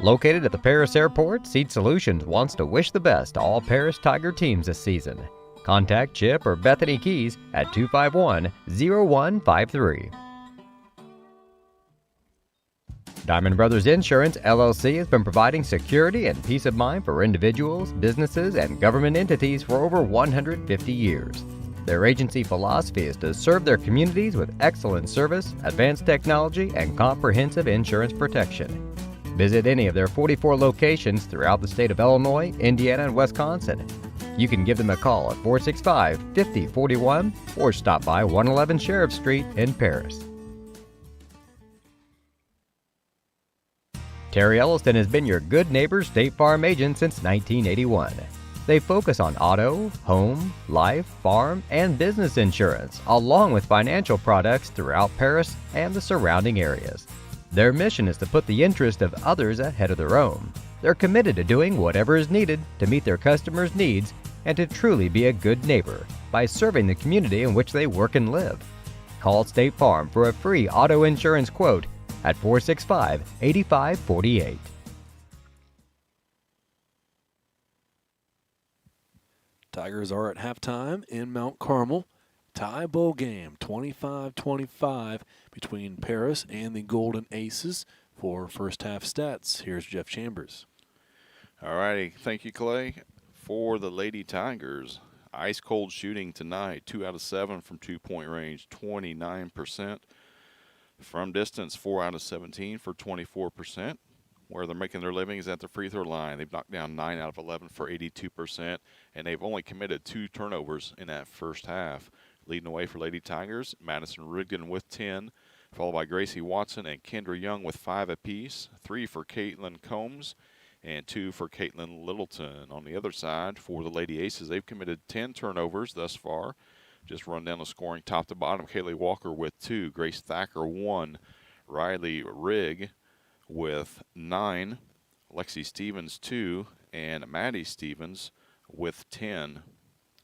Located at the Paris Airport, Seat Solutions wants to wish the best to all Paris Tiger teams this season. Contact Chip or Bethany Keys at 251-0153. Diamond Brothers Insurance, LLC has been providing security and peace of mind for individuals, businesses, and government entities for over 150 years. Their agency philosophy is to serve their communities with excellent service, advanced technology, and comprehensive insurance protection. Visit any of their 44 locations throughout the state of Illinois, Indiana, and Wisconsin. You can give them a call at 465-5041 or stop by 111 Sheriff Street in Paris. Terry Elliston has been your good neighbor State Farm agent since 1981. They focus on auto, home, life, farm, and business insurance, along with financial products throughout Paris and the surrounding areas. Their mission is to put the interest of others ahead of their own. They're committed to doing whatever is needed to meet their customers' needs and to truly be a good neighbor by serving the community in which they work and live. Call State Farm for a free auto insurance quote at 465-8548. Tigers are at halftime in Mount Carmel. Tie bowl game, 25-25 between Paris and the Golden Aces. For first half stats, here's Jeff Chambers. All righty. Thank you, Clay. For the Lady Tigers, ice cold shooting tonight, 2 out of 7 from 2-point range, 29%. From distance, 4 out of 17 for 24%. Where they're making their living is at the free throw line. They've knocked down 9 out of 11 for 82%, and they've only committed 2 turnovers in that first half. Leading the way for Lady Tigers, Madison Rigdon with 10, followed by Gracie Watson and Kendra Young with 5 apiece, 3 for Caitlin Combs, and 2 for Caitlin Littleton. On the other side, for the Lady Aces, they've committed 10 turnovers thus far. Just run down the scoring top to bottom. Kaylee Walker with 2, Grace Thacker 1, Riley Rigg with 9, Lexi Stevens 2, and Maddie Stevens with 10.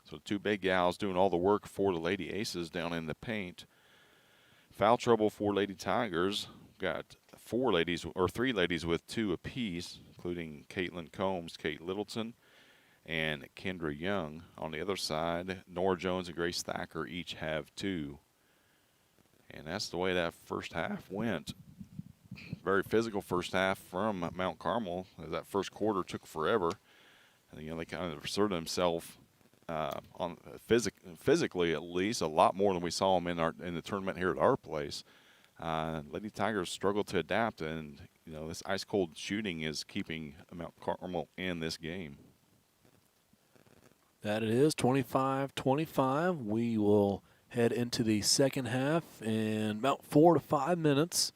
So 2 big gals doing all the work for the Lady Aces down in the paint. Foul trouble for Lady Tigers. Got 3 ladies with 2 apiece, including Caitlin Combs, Kate Littleton, and Kendra Young. On the other side, Nora Jones and Grace Thacker each have 2. And that's the way that first half went. Very physical first half from Mount Carmel, as that first quarter took forever. And, they kind of asserted themselves physically, at least, a lot more than we saw them in the tournament here at our place. Lady Tigers struggled to adapt, and this ice-cold shooting is keeping Mount Carmel in this game. That it is, 25-25. We will head into the second half in about 4 to 5 minutes.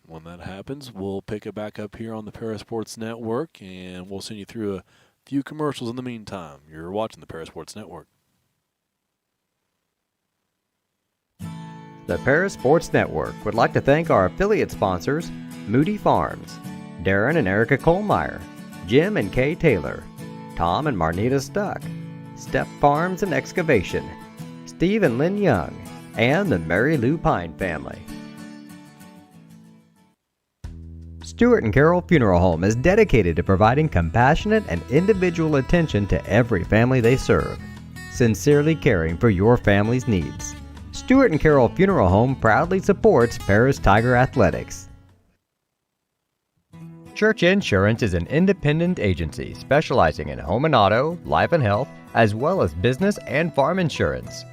When that happens, we'll pick it back up here on the Parasports Network, and we'll send you through a few commercials in the meantime. You're watching the Parasports Network. The Parasports Network would like to thank our affiliate sponsors, Moody Farms, Darren and Erica Kohlmeyer, Jim and Kay Taylor, Tom and Marnita Stuck, Step Farms and Excavation, Steve and Lynn Young, and the Mary Lou Pine family. Stewart and Carroll Funeral Home is dedicated to providing compassionate and individual attention to every family they serve, sincerely caring for your family's needs. Stewart and Carroll Funeral Home proudly supports Paris Tiger Athletics. Church Insurance is an independent agency specializing in home and auto, life and health, as well as business and farm insurance.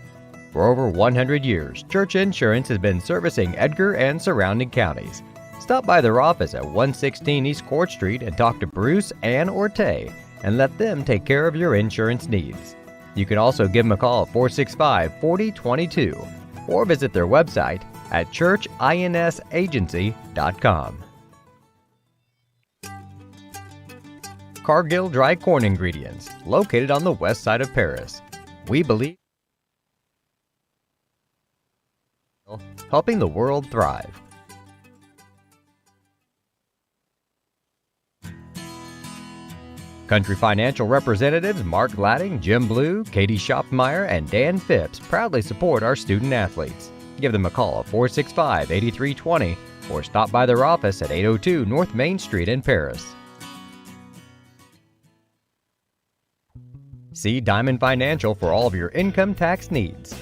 For over 100 years, Church Insurance has been servicing Edgar and surrounding counties. Stop by their office at 116 East Court Street and talk to Bruce, Ann, or Tay and let them take care of your insurance needs. You can also give them a call at 465-4022 or visit their website at churchinsagency.com. Cargill Dry Corn Ingredients, located on the west side of Paris. We believe helping the world thrive. Country Financial representatives Mark Gladding, Jim Blue, Katie Schopfmeyer, and Dan Phipps proudly support our student athletes. Give them a call at 465-8320 or stop by their office at 802 North Main Street in Paris. See Diamond Financial for all of your income tax needs.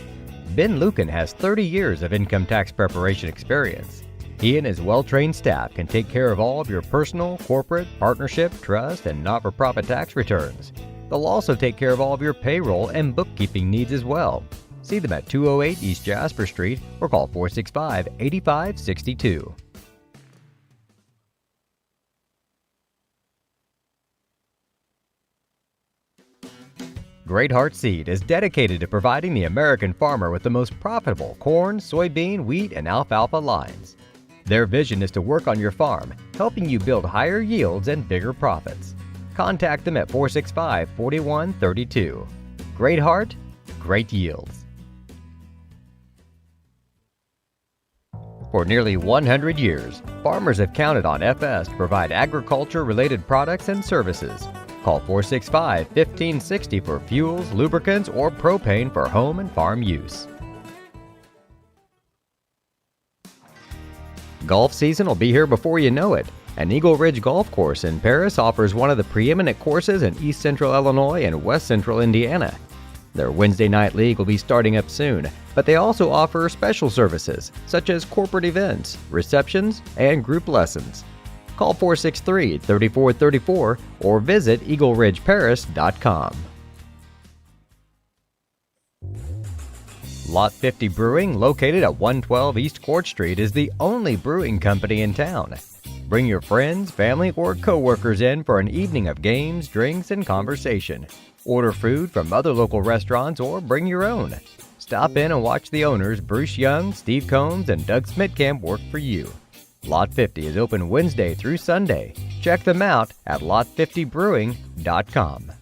Ben Lucan has 30 years of income tax preparation experience. He and his well-trained staff can take care of all of your personal, corporate, partnership, trust, and not-for-profit tax returns. They'll also take care of all of your payroll and bookkeeping needs as well. See them at 208 East Jasper Street or call 465-8562. Great Heart Seed is dedicated to providing the American farmer with the most profitable corn, soybean, wheat, and alfalfa lines. Their vision is to work on your farm, helping you build higher yields and bigger profits. Contact them at 465-4132. Great Heart, great yields. For nearly 100 years, farmers have counted on FS to provide agriculture-related products and services. Call 465-1560 for fuels, lubricants, or propane for home and farm use. Golf season will be here before you know it. An Eagle Ridge Golf Course in Paris offers one of the preeminent courses in East Central Illinois and West Central Indiana. Their Wednesday night league will be starting up soon, but they also offer special services such as corporate events, receptions, and group lessons. Call 463-3434 or visit eagleridgeparis.com. Lot 50 Brewing, located at 112 East Court Street, is the only brewing company in town. Bring your friends, family, or co-workers in for an evening of games, drinks, and conversation. Order food from other local restaurants or bring your own. Stop in and watch the owners, Bruce Young, Steve Combs, and Doug Smitkamp, work for you. Lot 50 is open Wednesday through Sunday. Check them out at lot50brewing.com.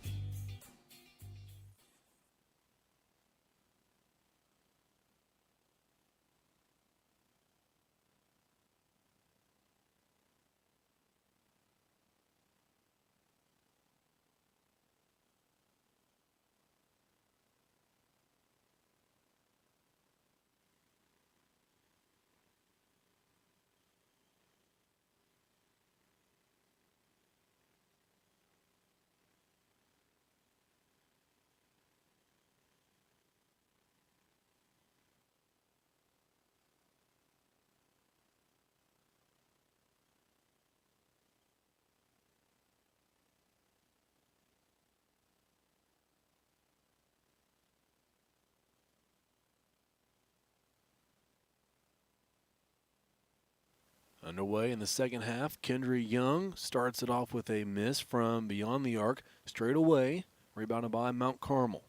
Underway in the second half, Kendra Young starts it off with a miss from beyond the arc, straight away, rebounded by Mount Carmel.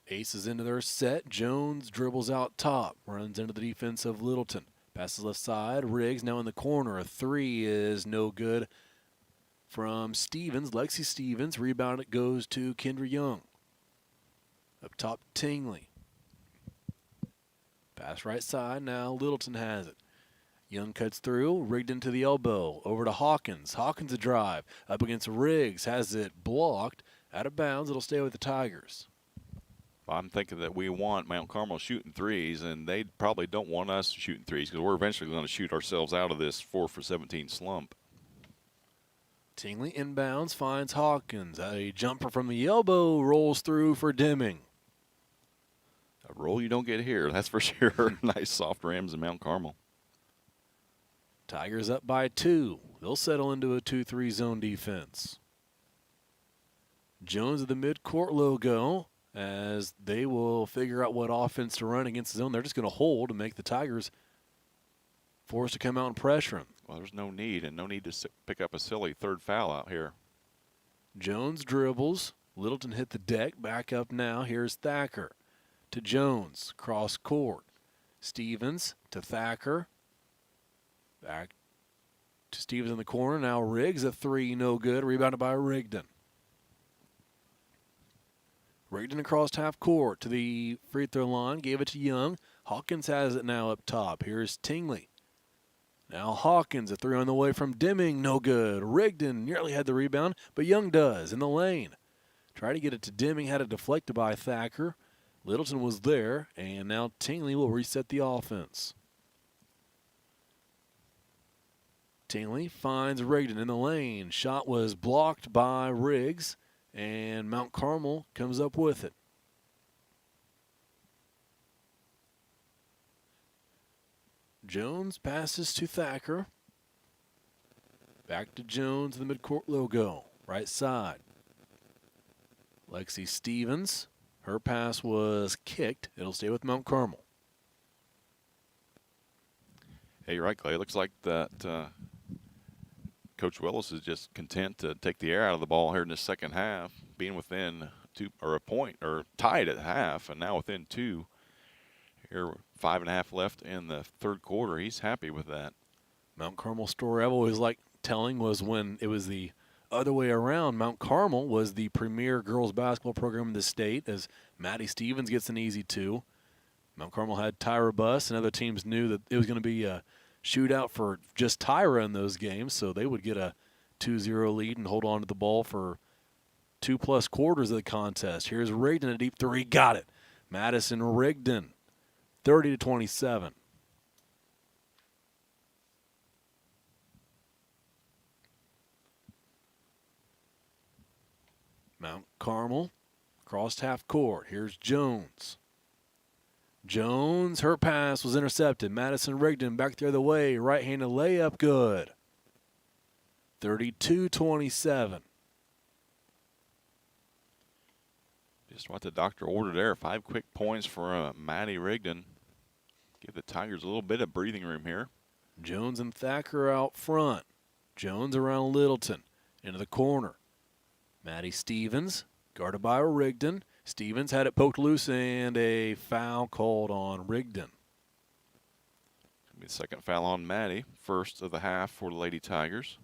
Aces into their set. Jones dribbles out top, runs into the defense of Littleton. Passes left side. Riggs now in the corner. A three is no good from Stevens. Lexi Stevens. Rebound, it goes to Kendra Young. Up top, Tingley. Pass right side. Now Littleton has it. Young cuts through. Rigged into the elbow. Over to Hawkins. Hawkins a drive. Up against Riggs. Has it blocked. Out of bounds. It'll stay with the Tigers. I'm thinking that we want Mount Carmel shooting threes, and they probably don't want us shooting threes because we're eventually going to shoot ourselves out of this 4 for 17 slump. Tingley inbounds, finds Hawkins. A jumper from the elbow rolls through for Deming. A roll you don't get here, that's for sure. Nice soft rims in Mount Carmel. Tigers up by 2. They'll settle into a 2-3 zone defense. Jones at the midcourt logo. As they will figure out what offense to run against the zone. They're just going to hold and make the Tigers forced to come out and pressure them. Well, there's no need, and no need to pick up a silly third foul out here. Jones dribbles. Littleton hit the deck. Back up now. Here's Thacker to Jones. Cross court. Stevens to Thacker. Back to Stevens in the corner. Now Riggs, a three, no good. Rebounded by Rigdon. Rigdon across half court to the free throw line. Gave it to Young. Hawkins has it now up top. Here's Tingley. Now Hawkins, a three on the way from Deming. No good. Rigdon nearly had the rebound, but Young does in the lane. Tried to get it to Deming. Had it deflected by Thacker. Littleton was there, and now Tingley will reset the offense. Tingley finds Rigdon in the lane. Shot was blocked by Riggs. And Mount Carmel comes up with it. Jones passes to Thacker. Back to Jones, the midcourt logo. Right side. Lexi Stevens. Her pass was kicked. It'll stay with Mount Carmel. Hey, you're right, Clay. It looks like that Coach Willis is just content to take the air out of the ball here in the second half, being within a point or tied at half, and now within 2. Here, 5.5 left in the third quarter. He's happy with that. Mount Carmel story I've always liked telling was when it was the other way around. Mount Carmel was the premier girls basketball program in the state, as Maddie Stevens gets an easy 2. Mount Carmel had Tyra Buss, and other teams knew that it was going to be a shootout for just Tyra in those games, so they would get a 2-0 lead and hold on to the ball for 2+ quarters of the contest. Here's Rigdon, a deep three, got it. Madison Rigdon, 30-27. Mount Carmel, crossed half court. Here's Jones. Jones, her pass was intercepted. Madison Rigdon back the other way. Right-handed layup, good. 32-27. Just what the doctor ordered there. 5 quick points for Maddie Rigdon. Give the Tigers a little bit of breathing room here. Jones and Thacker out front. Jones around Littleton. Into the corner. Maddie Stevens, guarded by Rigdon. Stevens had it poked loose, and a foul called on Rigdon. The second foul on Maddie. First of the half for the Lady Tigers.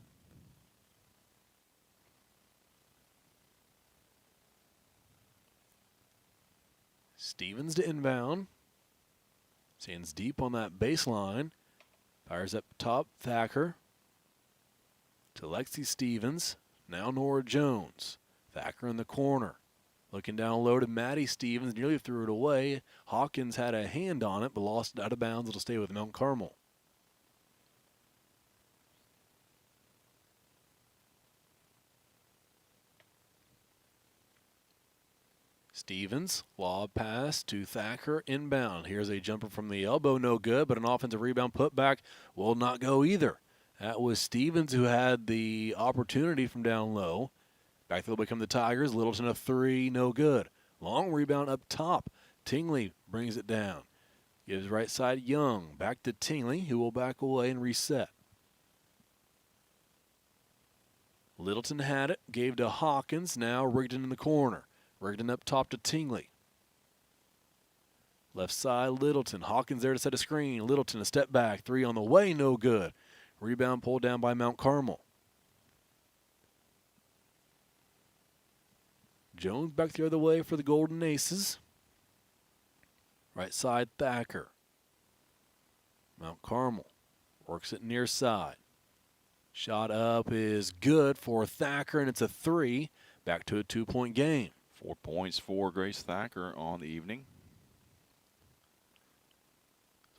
Stevens to inbound. Stands deep on that baseline. Fires up top, Thacker. To Lexi Stevens. Now Nora Jones. Thacker in the corner. Looking down low to Maddie Stevens. Nearly threw it away. Hawkins had a hand on it, but lost it out of bounds. It'll stay with Mount Carmel. Stevens, lob pass to Thacker, inbound. Here's a jumper from the elbow, no good, but an offensive rebound putback will not go either. That was Stevens who had the opportunity from down low. Back they'll become the Tigers. Littleton a three, no good. Long rebound up top. Tingley brings it down. Gives right side Young. Back to Tingley, who will back away and reset. Littleton had it. Gave to Hawkins. Now Rigdon in the corner. Rigdon up top to Tingley. Left side, Littleton. Hawkins there to set a screen. Littleton a step back. 3 on the way, no good. Rebound pulled down by Mount Carmel. Jones back the other way for the Golden Aces. Right side, Thacker. Mount Carmel works it near side. Shot up is good for Thacker, and it's a 3. Back to a 2-point game. 4 points for Grace Thacker on the evening.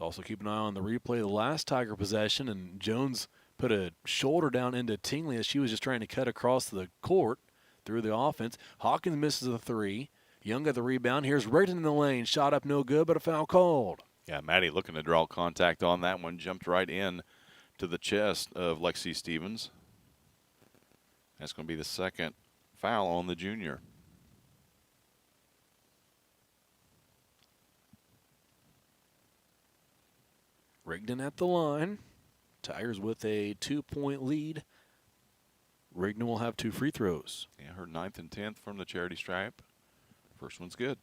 Also keep an eye on the replay of the last Tiger possession, and Jones put a shoulder down into Tingley as she was just trying to cut across the court through the offense. Hawkins misses a 3. Young got the rebound. Here's Rigdon in the lane. Shot up no good, but a foul called. Yeah, Maddie looking to draw contact on that one. Jumped right in to the chest of Lexi Stevens. That's going to be the second foul on the junior. Rigdon at the line. Tigers with a 2-point lead. Rigdon will have 2 free throws. Yeah, her 9th and 10th from the charity stripe. First one's good.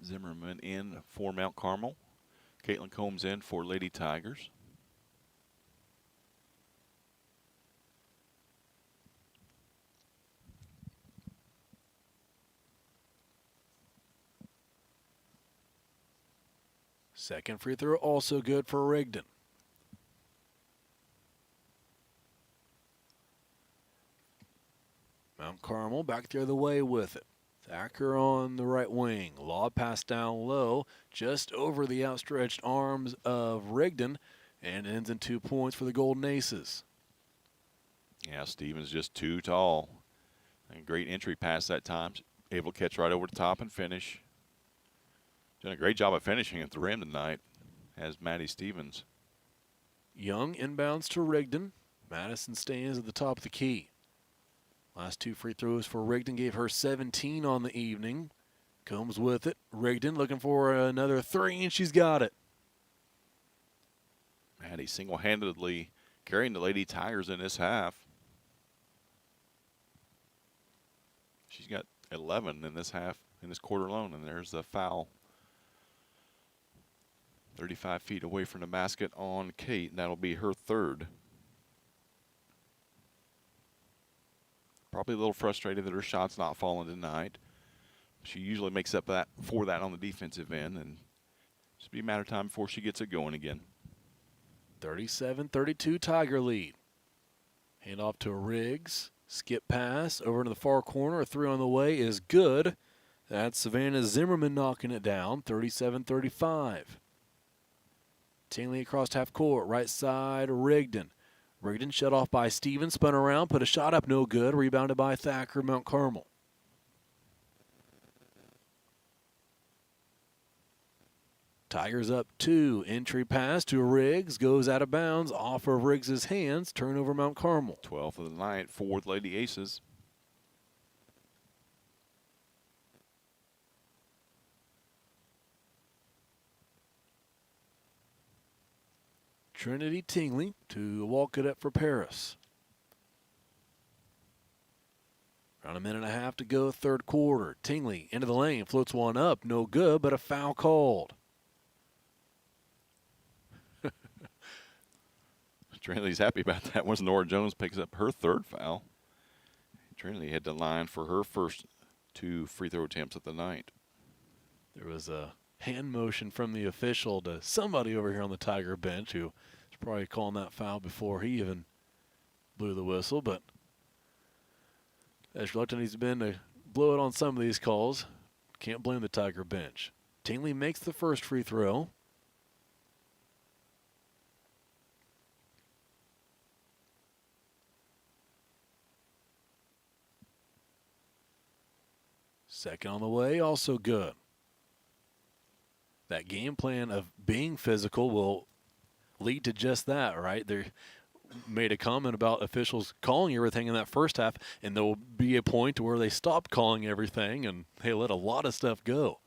Zimmerman in for Mount Carmel. Caitlin Combs in for Lady Tigers. Second free throw also good for Rigdon. Mount Carmel back the other way with it. Thacker on the right wing. Lob pass down low, just over the outstretched arms of Rigdon, and ends in 2 points for the Golden Aces. Yeah, Stevens just too tall. And great entry pass that time. Able to catch right over the top and finish. Done a great job of finishing at the rim tonight, as Maddie Stevens. Young inbounds to Rigdon. Madison stands at the top of the key. Last 2 free throws for Rigdon gave her 17 on the evening. Combs with it. Rigdon looking for another 3, and she's got it. Maddie single-handedly carrying the Lady Tigers in this half. She's got 11 in this half, in this quarter alone, and there's the foul. 35 feet away from the basket on Kate, and that'll be her 3rd. Probably a little frustrated that her shot's not falling tonight. She usually makes up for that on the defensive end, and it's be a matter of time before she gets it going again. 37-32 Tiger lead. Hand off to Riggs. Skip pass over into the far corner. A 3 on the way is good. That's Savannah Zimmerman knocking it down. 37-35. Tingley across half court. Right side, Rigdon. Rigdon shut off by Stevens. Spun around, put a shot up, no good. Rebounded by Thacker, Mount Carmel. Tigers up 2. Entry pass to Riggs. Goes out of bounds. Off of Riggs' hands. Turnover Mount Carmel. 12th of the night for the Lady Aces. Trinity Tingley to walk it up for Paris. Around a minute and a half to go, 3rd quarter. Tingley into the lane, floats one up, no good, but a foul called. Trinity's happy about that once Nora Jones picks up her 3rd foul. Trinity had the line for her first 2 free throw attempts of the night. There was a hand motion from the official to somebody over here on the Tiger bench who was probably calling that foul before he even blew the whistle, but as reluctant he's been to blow it on some of these calls, can't blame the Tiger bench. Tingley makes the first free throw. Second on the way, also good. That game plan of being physical will lead to just that, right? made a comment about officials calling everything in that first half, and there will be a point where they stop calling everything and they let a lot of stuff go.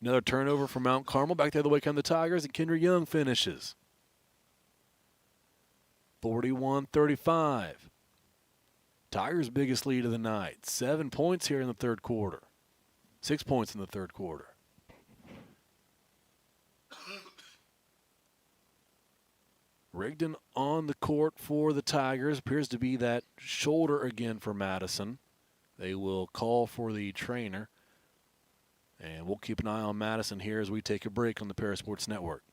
Another turnover from Mount Carmel. Back the other way come the Tigers, and Kendra Young finishes. 41-35. Tigers' biggest lead of the night. 7 points here in the third quarter. 6 points in the third quarter. Rigdon on the court for the Tigers. Appears to be that shoulder again for Madison. They will call for the trainer. And we'll keep an eye on Madison here as we take a break on the Parasports Network.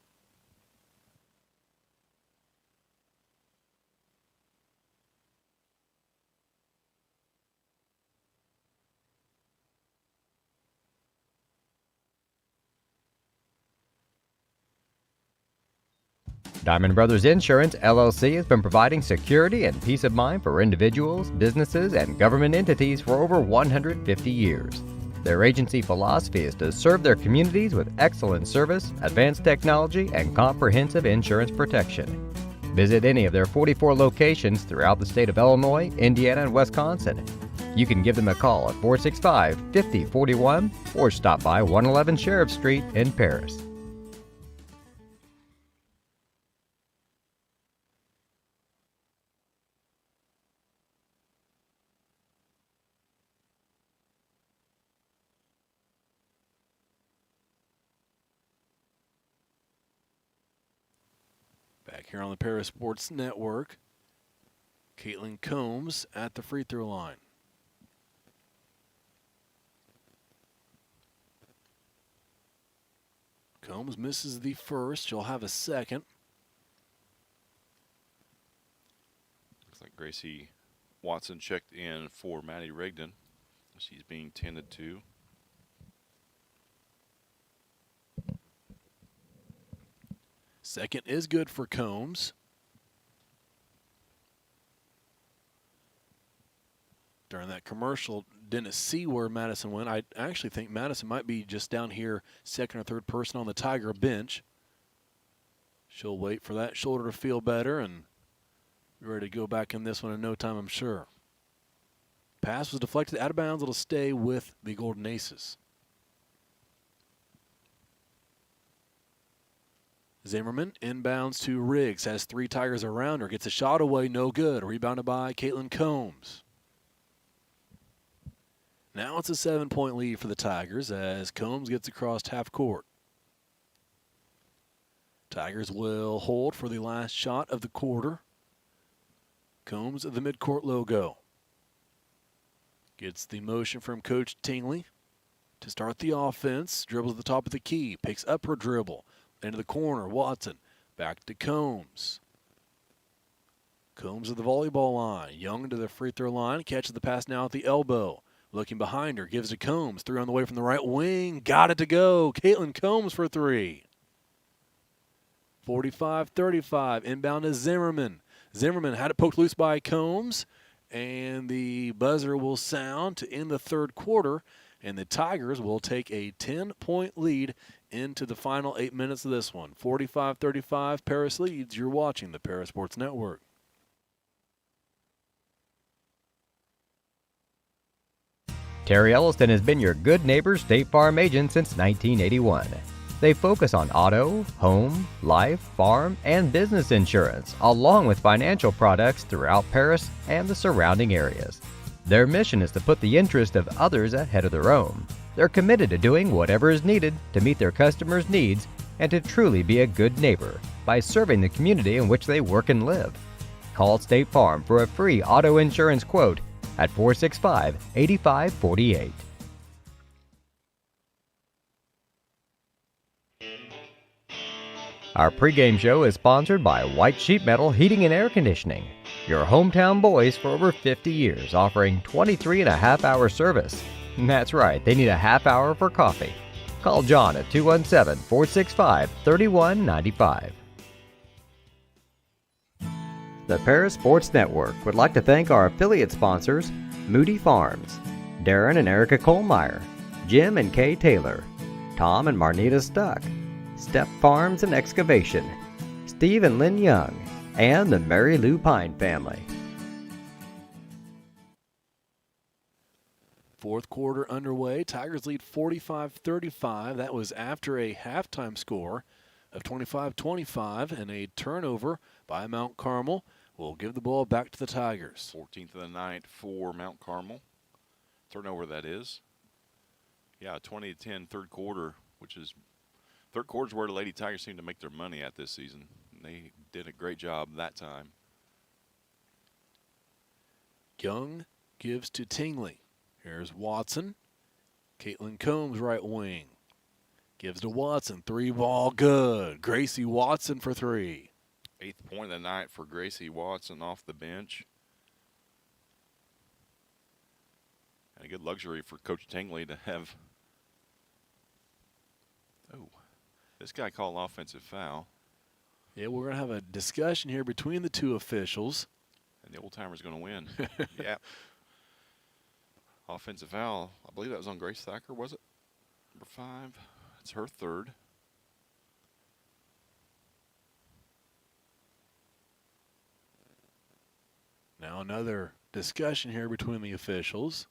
Diamond Brothers Insurance, LLC has been providing security and peace of mind for individuals, businesses, and government entities for over 150 years. Their agency philosophy is to serve their communities with excellent service, advanced technology, and comprehensive insurance protection. Visit any of their 44 locations throughout the state of Illinois, Indiana, and Wisconsin. You can give them a call at 465-5041 or stop by 111 Sheriff Street in Paris. Back here on the Parasports Network, Caitlin Combs at the free throw line. Combs misses the first. She'll have a second. Looks like Gracie Watson checked in for Maddie Rigdon. She's being tended to. Second is good for Combs. During that commercial, didn't see where Madison went. I actually think Madison might be just down here, second or third person on the Tiger bench. She'll wait for that shoulder to feel better and be ready to go back in this one in no time, I'm sure. Pass was deflected out of bounds. It'll stay with the Golden Aces. Zimmerman inbounds to Riggs, has three Tigers around her, gets a shot away, no good. Rebounded by Caitlin Combs. Now it's a 7-point lead for the Tigers as Combs gets across half court. Tigers will hold for the last shot of the quarter. Combs the midcourt logo. Gets the motion from Coach Tingley to start the offense. Dribbles at the top of the key, picks up her dribble. Into the corner, Watson, back to Combs. Combs at the volleyball line. Young to the free throw line, catches the pass now at the elbow. Looking behind her, gives to Combs. Three on the way from the right wing, got it to go. Caitlin Combs for three. 45-35, inbound to Zimmerman. Zimmerman had it poked loose by Combs, and the buzzer will sound to end the third quarter, and the Tigers will take a 10-point lead into the final 8 minutes of this one. 45-35, Paris leads. You're watching the Parasports Network. Terry Elliston has been your good neighbor State Farm agent since 1981. They focus on auto, home, life, farm, and business insurance, along with financial products throughout Paris and the surrounding areas. Their mission is to put the interest of others ahead of their own. They're committed to doing whatever is needed to meet their customers' needs and to truly be a good neighbor by serving the community in which they work and live. Call State Farm for a free auto insurance quote at 465-8548. Our pregame show is sponsored by White Sheet Metal Heating and Air Conditioning, your hometown boys for over 50 years, offering 23.5-hour service. That's right, they need a half hour for coffee. Call John at 217-465-3195. The Paris Sports Network would like to thank our affiliate sponsors, Moody Farms, Darren and Erica Kohlmeyer, Jim and Kay Taylor, Tom and Marnita Stuck, Step Farms and Excavation, Steve and Lynn Young, and the Mary Lou Pine family. Fourth quarter underway. Tigers lead 45-35. That was after a halftime score of 25-25 and a turnover by Mount Carmel. Will give the ball back to the Tigers. 14th of the night for Mount Carmel. Turnover, that is. Yeah, 20-10 third quarter, which is third quarter is where the Lady Tigers seem to make their money at this season. They did a great job that time. Young gives to Tingley. Here's Watson. Caitlin Combs, right wing. Gives to Watson. 3-ball good. Gracie Watson for 3. 8th point of the night for Gracie Watson off the bench. And a good luxury for Coach Tingley to have. Oh, this guy called offensive foul. Yeah, we're going to have a discussion here between the two officials. And the old-timer's going to win. Yeah. Offensive foul. I believe that was on Grace Thacker, was it? Number 5. It's her third. Now another discussion here between the officials.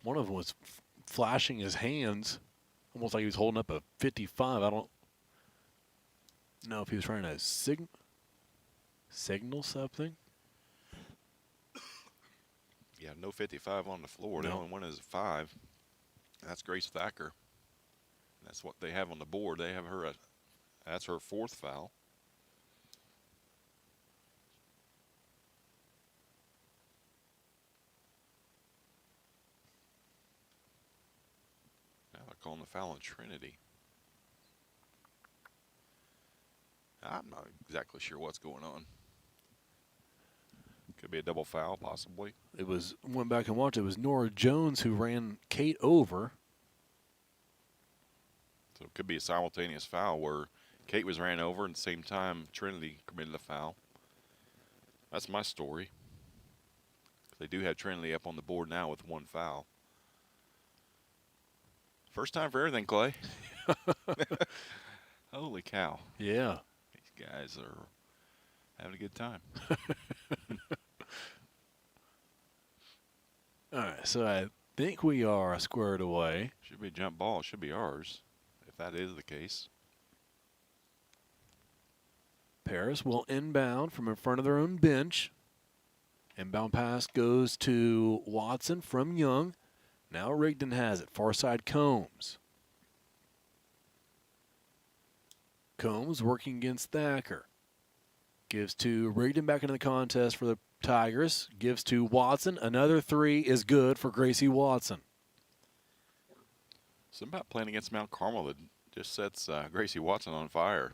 One of them was flashing his hands, almost like he was holding up a 55. I don't know if he was trying to signal something. Yeah, no 55 on the floor. No. The only one is a 5. That's Grace Thacker. That's what they have on the board. They have her that's her 4th foul. Now they're calling the foul on Trinity. I'm not exactly sure what's going on. Could be a double foul, possibly. It was, went back and watched, it was Nora Jones who ran Kate over. So it could be a simultaneous foul where Kate was ran over and at the same time Trinity committed a foul. That's my story. They do have Trinity up on the board now with 1 foul. First time for everything, Clay. Holy cow. Yeah. These guys are having a good time. All right, so I think we are squared away. Should be a jump ball. Should be ours, if that is the case. Paris will inbound from in front of their own bench. Inbound pass goes to Watson from Young. Now Rigdon has it. Far side Combs. Combs working against Thacker. Gives to Rigdon back into the contest for the Tigers. Gives to Watson. Another 3 is good for Gracie Watson. Something about playing against Mount Carmel that just sets Gracie Watson on fire.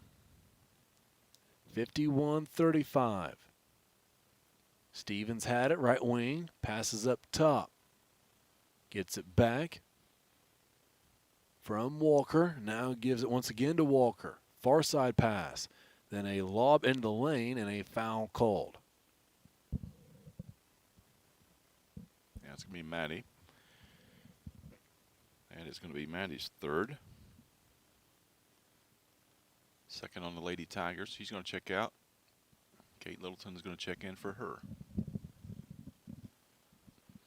51-35. Stevens had it, right wing. Passes up top. Gets it back from Walker. Now gives it once again to Walker. Far side pass. Then a lob into the lane and a foul called. Yeah, it's going to be Maddie. And it's going to be Maddie's 3rd. Second on the Lady Tigers. She's going to check out. Kate Littleton is going to check in for her.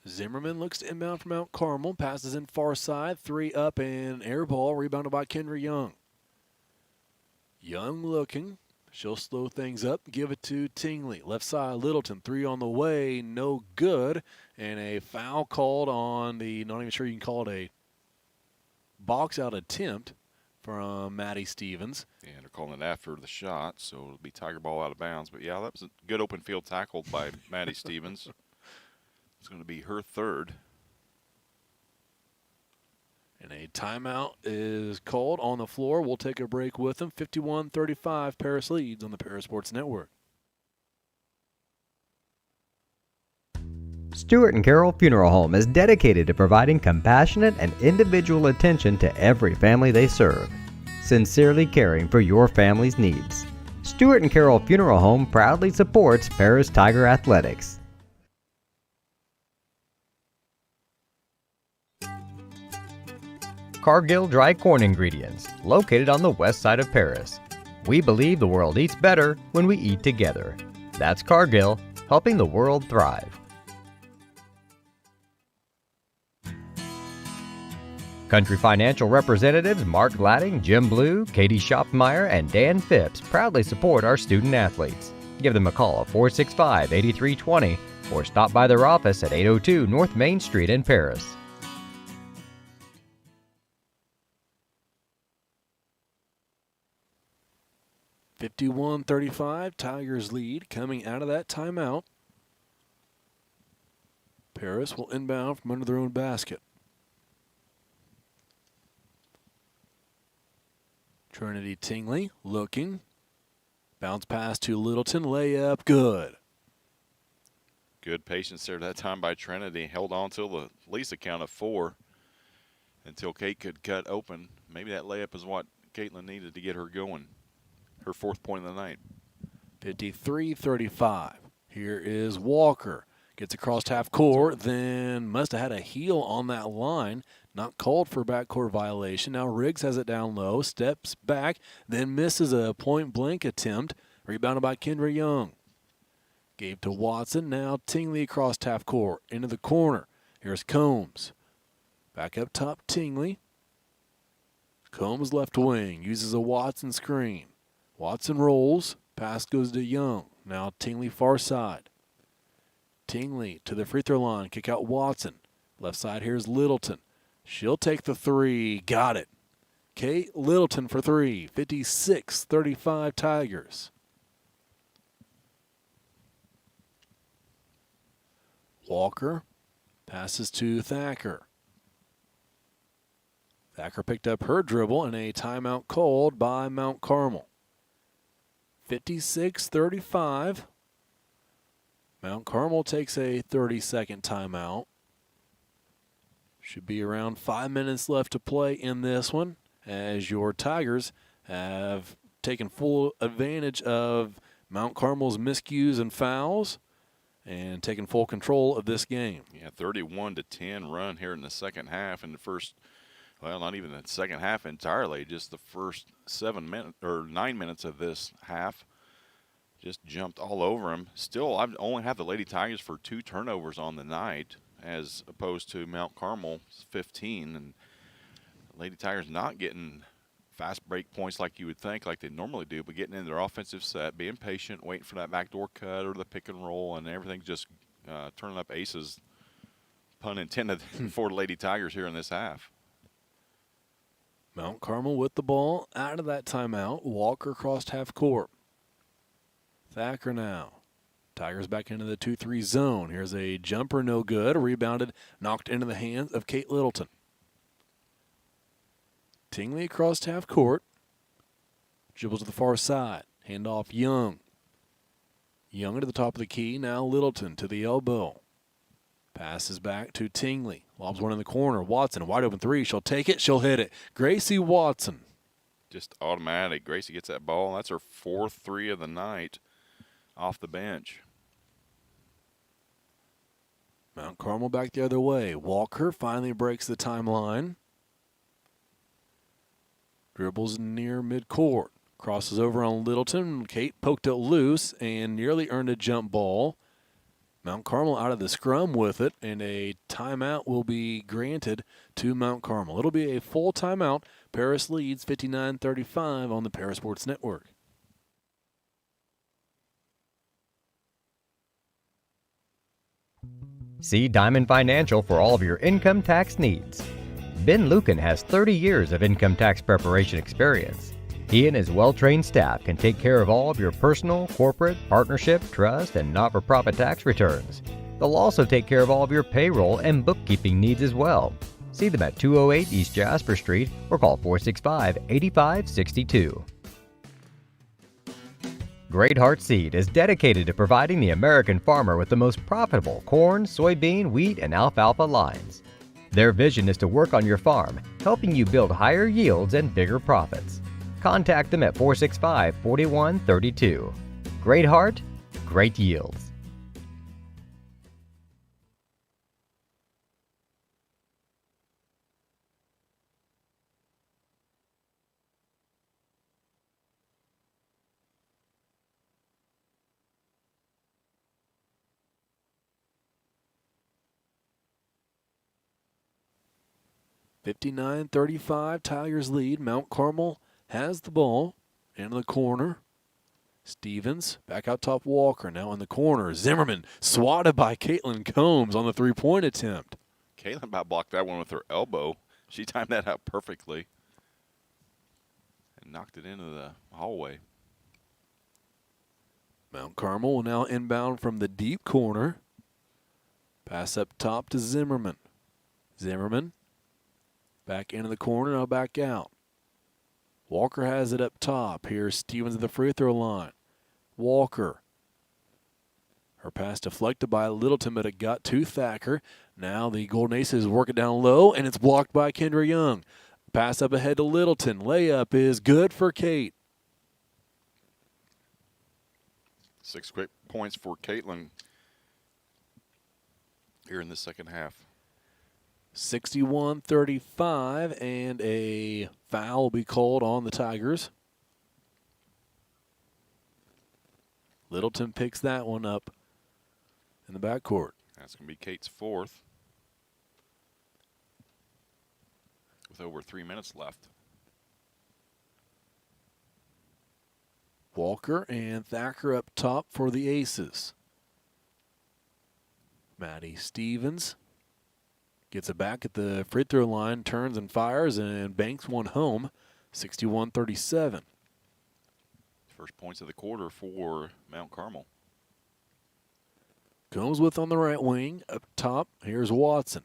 Zimmerman looks to inbound from Mount Carmel. Passes in far side. 3 up and air ball. Rebounded by Kendra Young. Young looking. She'll slow things up. Give it to Tingley. Left side Littleton. 3 on the way. No good. And a foul called on the, not even sure you can call it a box out attempt from Maddie Stevens. Yeah, they're calling it after the shot, so it'll be Tiger ball out of bounds. But, yeah, that was a good open field tackle by Maddie Stevens. It's going to be her 3rd. And a timeout is called on the floor. We'll take a break with them. 51-35, Paris leads on the Paris Sports Network. Stewart and Carroll Funeral Home is dedicated to providing compassionate and individual attention to every family they serve, sincerely caring for your family's needs. Stewart and Carroll Funeral Home proudly supports Paris Tiger Athletics. Cargill Dry Corn Ingredients, located on the west side of Paris. We believe the world eats better when we eat together. That's Cargill, helping the world thrive. Country Financial representatives Mark Gladding, Jim Blue, Katie Schopfmeyer, and Dan Phipps proudly support our student athletes. Give them a call at 465-8320 or stop by their office at 802 North Main Street in Paris. (51-35), Tigers lead coming out of that timeout. Paris will inbound from under their own basket. Trinity Tingley looking. Bounce pass to Littleton. Layup good. Good patience there that time by Trinity. Held on till at least a count of 4 until Kate could cut open. Maybe that layup is what Caitlin needed to get her going. Her 4th point of the night. 53-35. Here is Walker. Gets across half court, then must have had a heel on that line. Not called for backcourt violation. Now Riggs has it down low, steps back, then misses a point-blank attempt. Rebounded by Kendra Young. Gave to Watson. Now Tingley across half court. Into the corner. Here's Combs. Back up top, Tingley. Combs left wing. Uses a Watson screen. Watson rolls. Pass goes to Young. Now Tingley far side. Tingley to the free throw line. Kick out Watson. Left side here's Littleton. She'll take the 3. Got it. Kate Littleton for 3. 56-35 Tigers. Walker passes to Thacker. Thacker picked up her dribble and a timeout called by Mount Carmel. 56-35. Mount Carmel takes a 30-second timeout. Should be around 5 minutes left to play in this one, as your Tigers have taken full advantage of Mount Carmel's miscues and fouls and taken full control of this game. Yeah, 31-10 run here in the second half. In the first, well, not even the second half entirely, just the first 9 minutes of this half. Just jumped all over them. Still, I've only had the Lady Tigers for 2 turnovers on the night, as opposed to Mount Carmel's 15. And Lady Tigers not getting fast break points like you would think, like they normally do, but getting in their offensive set, being patient, waiting for that backdoor cut or the pick and roll, and everything just turning up aces, pun intended, for the Lady Tigers here in this half. Mount Carmel with the ball out of that timeout. Walker crossed half court. Thacker now. Tigers back into the 2-3 zone. Here's a jumper, no good. Rebounded, knocked into the hands of Kate Littleton. Tingley across half court. Dribbles to the far side. Handoff Young. Young to the top of the key. Now Littleton to the elbow. Passes back to Tingley. Lobs one in the corner. Watson, wide open 3. She'll take it. She'll hit it. Gracie Watson. Just automatic. Gracie gets that ball. That's her 4th 3 of the night off the bench. Mount Carmel back the other way. Walker finally breaks the timeline. Dribbles near midcourt. Crosses over on Littleton. Kate poked it loose and nearly earned a jump ball. Mount Carmel out of the scrum with it, and a timeout will be granted to Mount Carmel. It'll be a full timeout. Paris leads 59-35 on the Paris Sports Network. See Diamond Financial for all of your income tax needs. Ben Lucan has 30 years of income tax preparation experience. He and his well-trained staff can take care of all of your personal, corporate, partnership, trust, and not-for-profit tax returns. They'll also take care of all of your payroll and bookkeeping needs as well. See them at 208 East Jasper Street or call 465-8562. Great Heart Seed is dedicated to providing the American farmer with the most profitable corn, soybean, wheat, and alfalfa lines. Their vision is to work on your farm, helping you build higher yields and bigger profits. Contact them at 465-4132. Great Heart, great yields. 59-35, Tigers lead. Mount Carmel has the ball in the corner. Stevens back out top. Walker now in the corner. Zimmerman swatted by Caitlin Combs on the three-point attempt. Caitlin about blocked that one with her elbow. She timed that out perfectly and knocked it into the hallway. Mount Carmel will now inbound from the deep corner. Pass up top to Zimmerman. Zimmerman back into the corner, now back out. Walker has it up top. Here's Stevens at the free throw line. Walker. Her pass deflected by Littleton, but it got to Thacker. Now the Golden Aces work it down low, and it's blocked by Kendra Young. Pass up ahead to Littleton. Layup is good for Kate. 6 quick points for Caitlin here in the second half. 61-35, and a foul will be called on the Tigers. Littleton picks that one up in the backcourt. That's going to be Kate's fourth with over 3 minutes left. Walker and Thacker up top for the Aces. Maddie Stevens gets it back at the free throw line, turns and fires, and banks one home, 61-37. First points of the quarter for Mount Carmel. Combs with on the right wing. Up top, here's Watson.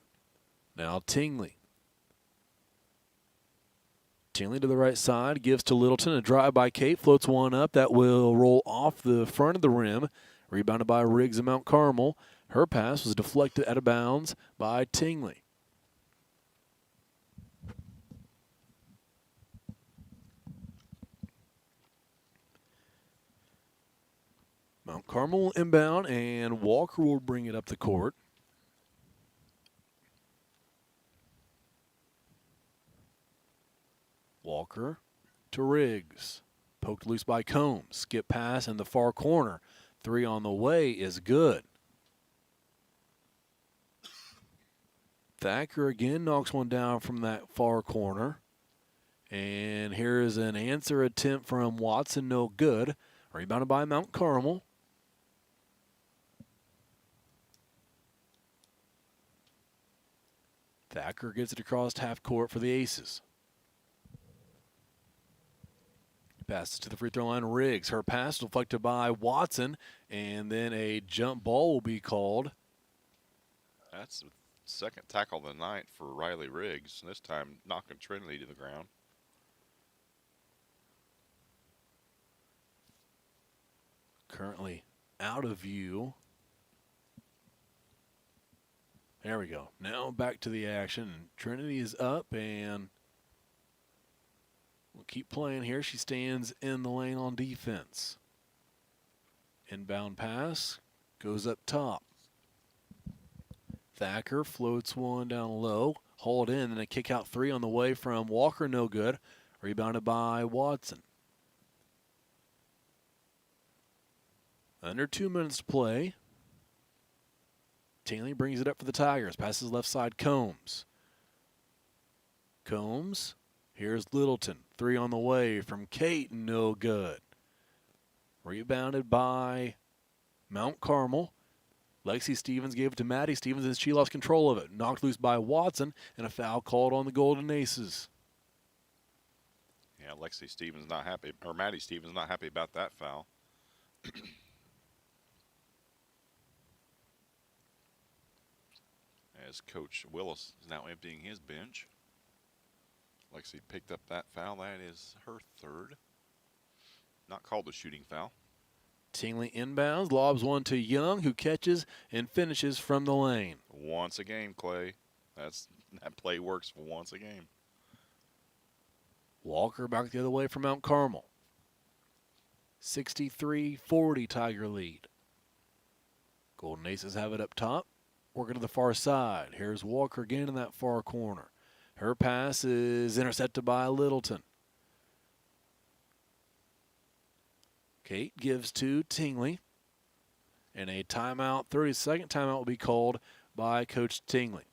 Now Tingley. Tingley to the right side, gives to Littleton. A drive by Kate, floats one up. That will roll off the front of the rim. Rebounded by Riggs of Mount Carmel. Her pass was deflected out of bounds by Tingley. Mount Carmel will inbound, and Walker will bring it up the court. Walker to Riggs. Poked loose by Combs. Skip pass in the far corner. Three on the way is good. Thacker again knocks one down from that far corner. And here is an answer attempt from Watson, no good. Rebounded by Mount Carmel. Thacker gets it across half court for the Aces. Passes to the free throw line, Riggs. Her pass deflected by Watson, and then a jump ball will be called. That's the second tackle of the night for Riley Riggs, this time knocking Trinity to the ground. Currently out of view. There we go. Now back to the action. Trinity is up, and we'll keep playing here. She stands in the lane on defense. Inbound pass goes up top. Thacker floats one down low, hauled in, and a kick out three on the way from Walker, no good. Rebounded by Watson. Under 2 minutes to play. Tingley brings it up for the Tigers. Passes left side, Combs. Combs. Here's Littleton. Three on the way from Kate, no good. Rebounded by Mount Carmel. Lexi Stevens gave it to Maddie Stevens as she lost control of it. Knocked loose by Watson, and a foul called on the Golden Aces. Yeah, Lexi Stevens not happy, or Maddie Stevens not happy about that foul. As Coach Willis is now emptying his bench. Lexi picked up that foul. That is her third. Not called a shooting foul. Tingley inbounds, lobs one to Young, who catches and finishes from the lane. Once a game, Clay. That play works for once a game. Walker back the other way from Mount Carmel. 63-40 Tiger lead. Golden Aces have it up top. Working to the far side. Here's Walker again in that far corner. Her pass is intercepted by Littleton. Kate gives to Tingley. And a timeout, 30-second timeout will be called by Coach Tingley.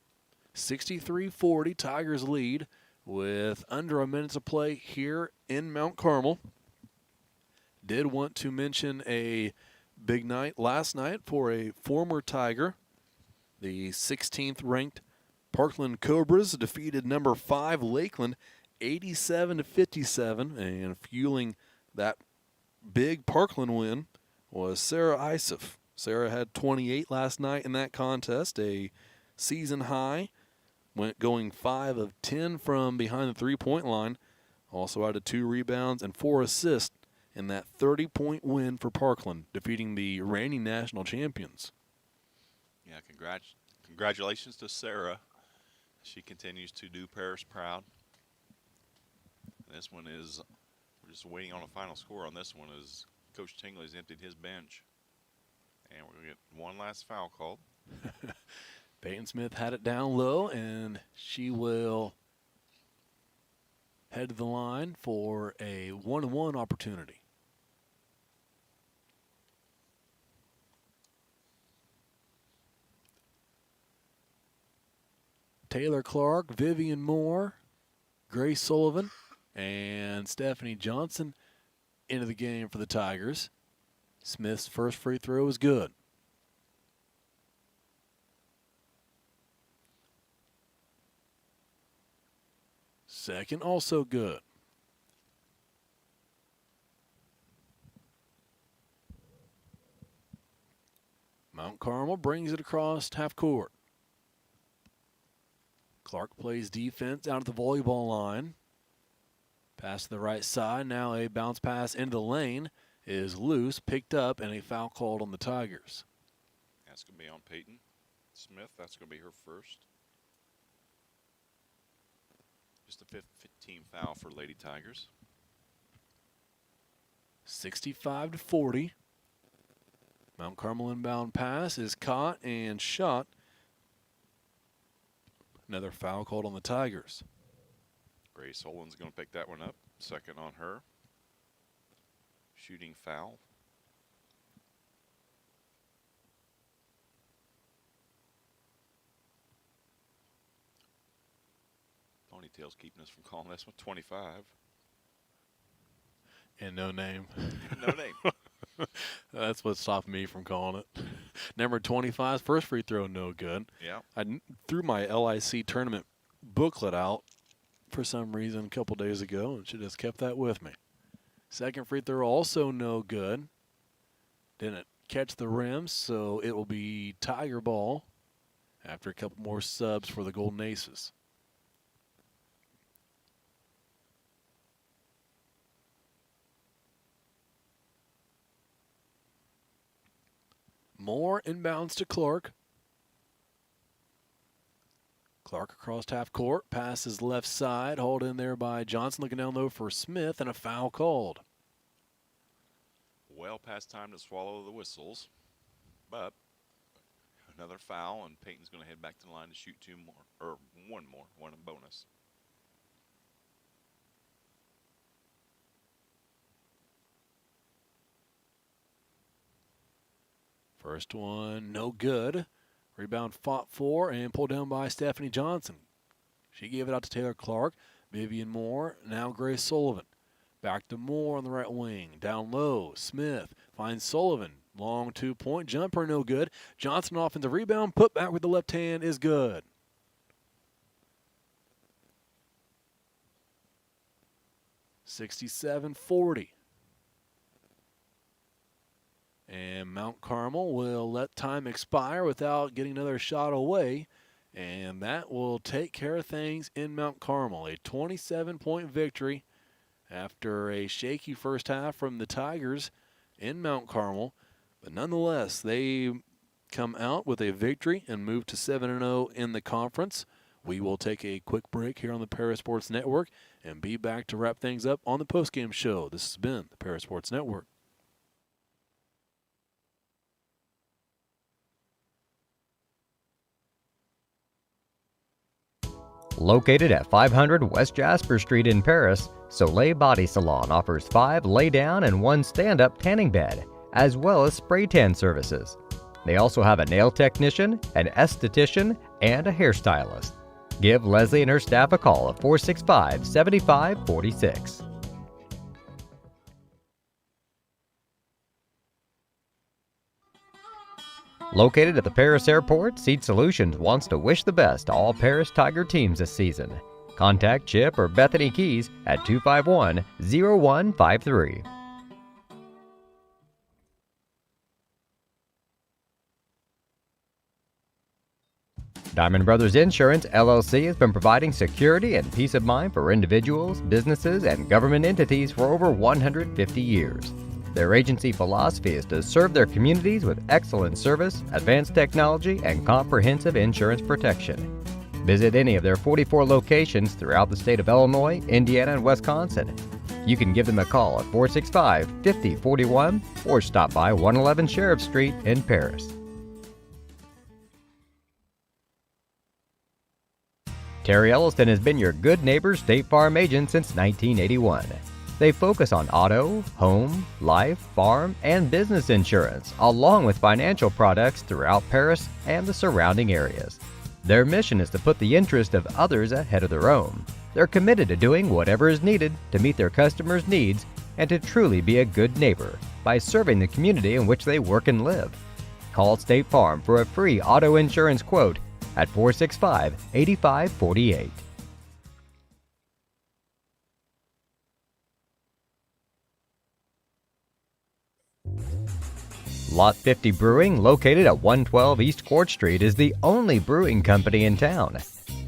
63-40, Tigers lead with under a minute to play here in Mount Carmel. Did want to mention a big night last night for a former Tiger. The 16th ranked Parkland Cobras defeated number 5 Lakeland 87-57, and fueling that big Parkland win was Sarah Isef. Sarah had 28 last night in that contest, a season high. Went going 5 of 10 from behind the three-point line. Also added 2 rebounds and 4 assists in that 30-point win for Parkland, defeating the reigning national champions. Yeah, congratulations to Sarah. She continues to do Paris proud. This one is, we're just waiting on a final score on this one as Coach Tingley's emptied his bench. And we're going to get one last foul called. Peyton Smith had it down low, and she will head to the line for a 1-on-1 opportunity. Taylor Clark, Vivian Moore, Grace Sullivan, and Stephanie Johnson into the game for the Tigers. Smith's first free throw is good. Second, also good. Mount Carmel brings it across half court. Clark plays defense out of the volleyball line. Pass to the right side. Now a bounce pass into the lane is loose, picked up, and a foul called on the Tigers. That's going to be on Peyton Smith. That's going to be her first. Just a 15 foul for Lady Tigers. 65-40. Mount Carmel inbound pass is caught and shot. Another foul called on the Tigers. Grace Olin's going to pick that one up. Second on her. Shooting foul. Ponytail's keeping us from calling this one 25. And no name. No name. That's what stopped me from calling it. Number 25's first free throw, no good. Yeah. I threw my LIC tournament booklet out for some reason a couple days ago, and she just kept that with me. Second free throw, also no good. Didn't catch the rim, so it will be Tiger ball after a couple more subs for the Golden Aces. Moore inbounds to Clark. Clark across half court, passes left side, hauled in there by Johnson, looking down low for Smith, and a foul called. Well past time to swallow the whistles, but another foul, and Peyton's going to head back to the line to shoot one bonus. First one, no good. Rebound fought for and pulled down by Stephanie Johnson. She gave it out to Taylor Clark. Vivian Moore, now Grace Sullivan. Back to Moore on the right wing. Down low, Smith finds Sullivan. Long two-point jumper, no good. Johnson off in the rebound, put back with the left hand is good. (67-40). And Mount Carmel will let time expire without getting another shot away. And that will take care of things in Mount Carmel. A 27-point victory after a shaky first half from the Tigers in Mount Carmel. But nonetheless, they come out with a victory and move to 7-0 in the conference. We will take a quick break here on the Paris Sports Network and be back to wrap things up on the postgame show. This has been the Paris Sports Network. Located at 500 West Jasper Street in Paris, Soleil Body Salon offers 5 lay-down and 1 stand-up tanning bed, as well as spray tan services. They also have a nail technician, an esthetician, and a hairstylist. Give Leslie and her staff a call at 465-7546. Located at the Paris Airport, Seat Solutions wants to wish the best to all Paris Tiger teams this season. Contact Chip or Bethany Keys at 251-0153. Diamond Brothers Insurance, LLC has been providing security and peace of mind for individuals, businesses, and government entities for over 150 years. Their agency philosophy is to serve their communities with excellent service, advanced technology, and comprehensive insurance protection. Visit any of their 44 locations throughout the state of Illinois, Indiana, and Wisconsin. You can give them a call at 465-5041 or stop by 111 Sheriff Street in Paris. Terry Elliston has been your good neighbor State Farm agent since 1981. They focus on auto, home, life, farm, and business insurance, along with financial products throughout Paris and the surrounding areas. Their mission is to put the interest of others ahead of their own. They're committed to doing whatever is needed to meet their customers' needs and to truly be a good neighbor by serving the community in which they work and live. Call State Farm for a free auto insurance quote at 465-8548. Lot 50 Brewing, located at 112 East Court Street, is the only brewing company in town.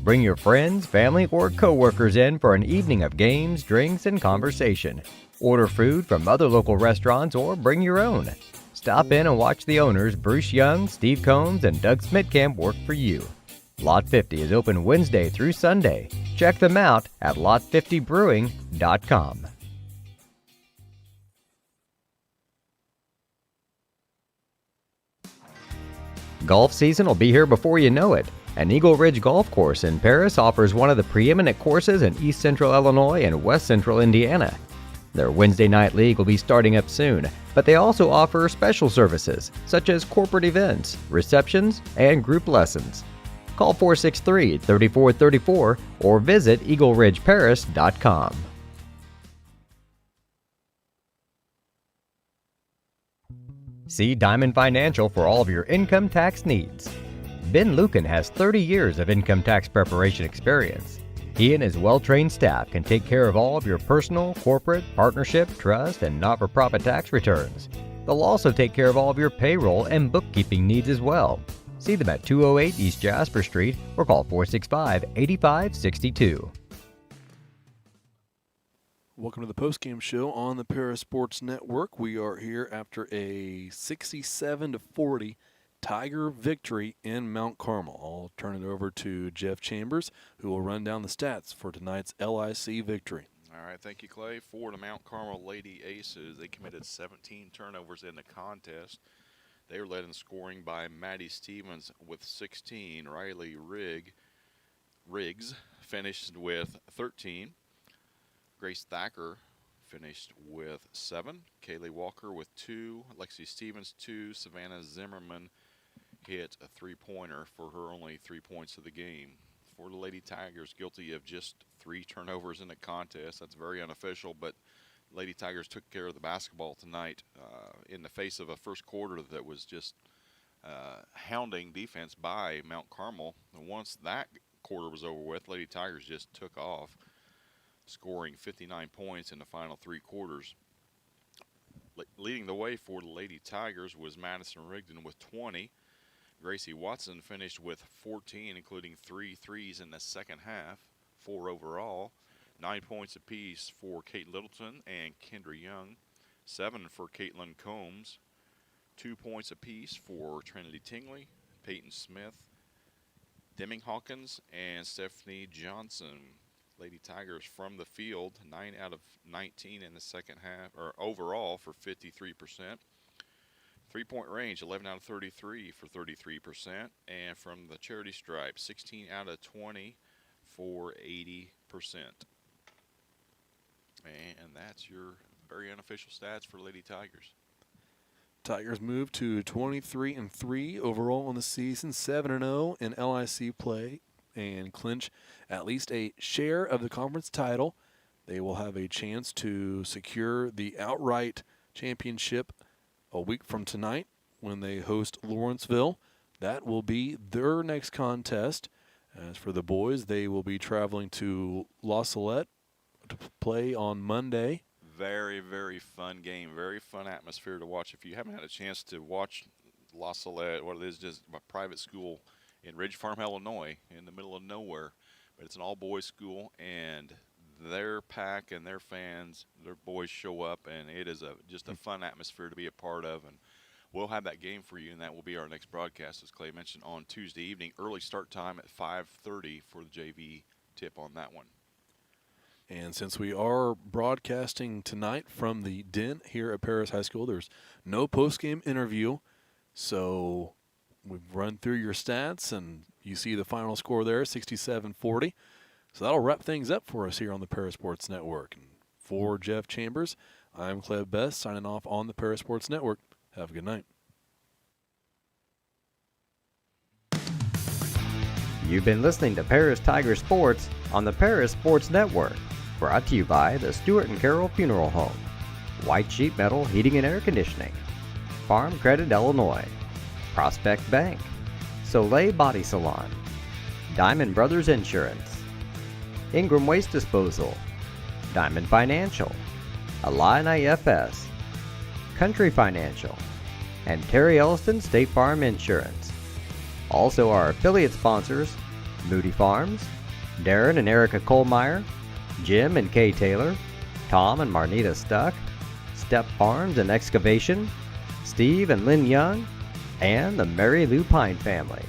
Bring your friends, family, or co-workers in for an evening of games, drinks, and conversation. Order food from other local restaurants or bring your own. Stop in and watch the owners, Bruce Young, Steve Combs, and Doug Smitkamp, work for you. Lot 50 is open Wednesday through Sunday. Check them out at lot50brewing.com. Golf season will be here before you know it, and Eagle Ridge Golf Course in Paris offers one of the preeminent courses in East Central Illinois and West Central Indiana. Their Wednesday night league will be starting up soon, but they also offer special services such as corporate events, receptions, and group lessons. Call 463-3434 or visit eagleridgeparis.com. See Diamond Financial for all of your income tax needs. Ben Lucan has 30 years of income tax preparation experience. He and his well-trained staff can take care of all of your personal, corporate, partnership, trust, and not-for-profit tax returns. They'll also take care of all of your payroll and bookkeeping needs as well. See them at 208 East Jasper Street or call 465-8562. Welcome to the postgame show on the Paris Sports Network. We are here after a 67-40 Tiger victory in Mount Carmel. I'll turn it over to Jeff Chambers, who will run down the stats for tonight's LIC victory. All right, thank you, Clay. For the Mount Carmel Lady Aces, they committed 17 turnovers in the contest. They were led in scoring by Maddie Stevens with 16. Riley Riggs finished with 13. Grace Thacker finished with 7. Kaylee Walker with 2. Lexi Stevens 2. Savannah Zimmerman hit a three-pointer for her only 3 points of the game. For the Lady Tigers, guilty of just 3 turnovers in the contest. That's very unofficial, but Lady Tigers took care of the basketball tonight in the face of a first quarter that was just hounding defense by Mount Carmel. And once that quarter was over with, Lady Tigers just took off, scoring 59 points in the final 3 quarters. Leading the way for the Lady Tigers was Madison Rigdon with 20. Gracie Watson finished with 14, including 3 threes in the second half, 4 overall. 9 points apiece for Kate Littleton and Kendra Young. 7 for Caitlin Combs. 2 points apiece for Trinity Tingley, Peyton Smith, Deming Hawkins, and Stephanie Johnson. Lady Tigers from the field, 9 out of 19 in the second half, or overall for 53%. 3-point range, 11 out of 33 for 33%. And from the charity stripe, 16 out of 20 for 80%. And that's your very unofficial stats for Lady Tigers. Tigers move to 23-3 overall on the season, 7-0 in LIC play. and clinch at least a share of the conference title, they will have a chance to secure the outright championship a week from tonight when they host Lawrenceville. That will be their next contest. As for the boys, they will be traveling to La Salette to play on Monday. Very, very fun game. Very fun atmosphere to watch. If you haven't had a chance to watch La Salette, what it is, just a private school in Ridge Farm, Illinois, in the middle of nowhere. But it's an all-boys school, and their pack and their fans, their boys show up, and it is just a fun atmosphere to be a part of. And we'll have that game for you, and that will be our next broadcast, as Clay mentioned, on Tuesday evening. Early start time at 5:30 for the JV tip on that one. And since we are broadcasting tonight from the Den here at Paris High School, there's no post-game interview. So we've run through your stats, and you see the final score there, 67-40. So that'll wrap things up for us here on the Paris Sports Network. And for Jeff Chambers, I'm Clay Best, signing off on the Paris Sports Network. Have a good night. You've been listening to Paris Tiger Sports on the Paris Sports Network, brought to you by the Stewart and Carroll Funeral Home, White Sheet Metal Heating and Air Conditioning, Farm Credit Illinois, Prospect Bank, Soleil Body Salon, Diamond Brothers Insurance, Ingram Waste Disposal, Diamond Financial, Illini FS, Country Financial, and Terry Elliston State Farm Insurance. Also our affiliate sponsors, Moody Farms, Darren and Erica Kohlmeyer, Jim and Kay Taylor, Tom and Marnita Stuck, Step Farms and Excavation, Steve and Lynn Young, and the Mary Lou Pine family.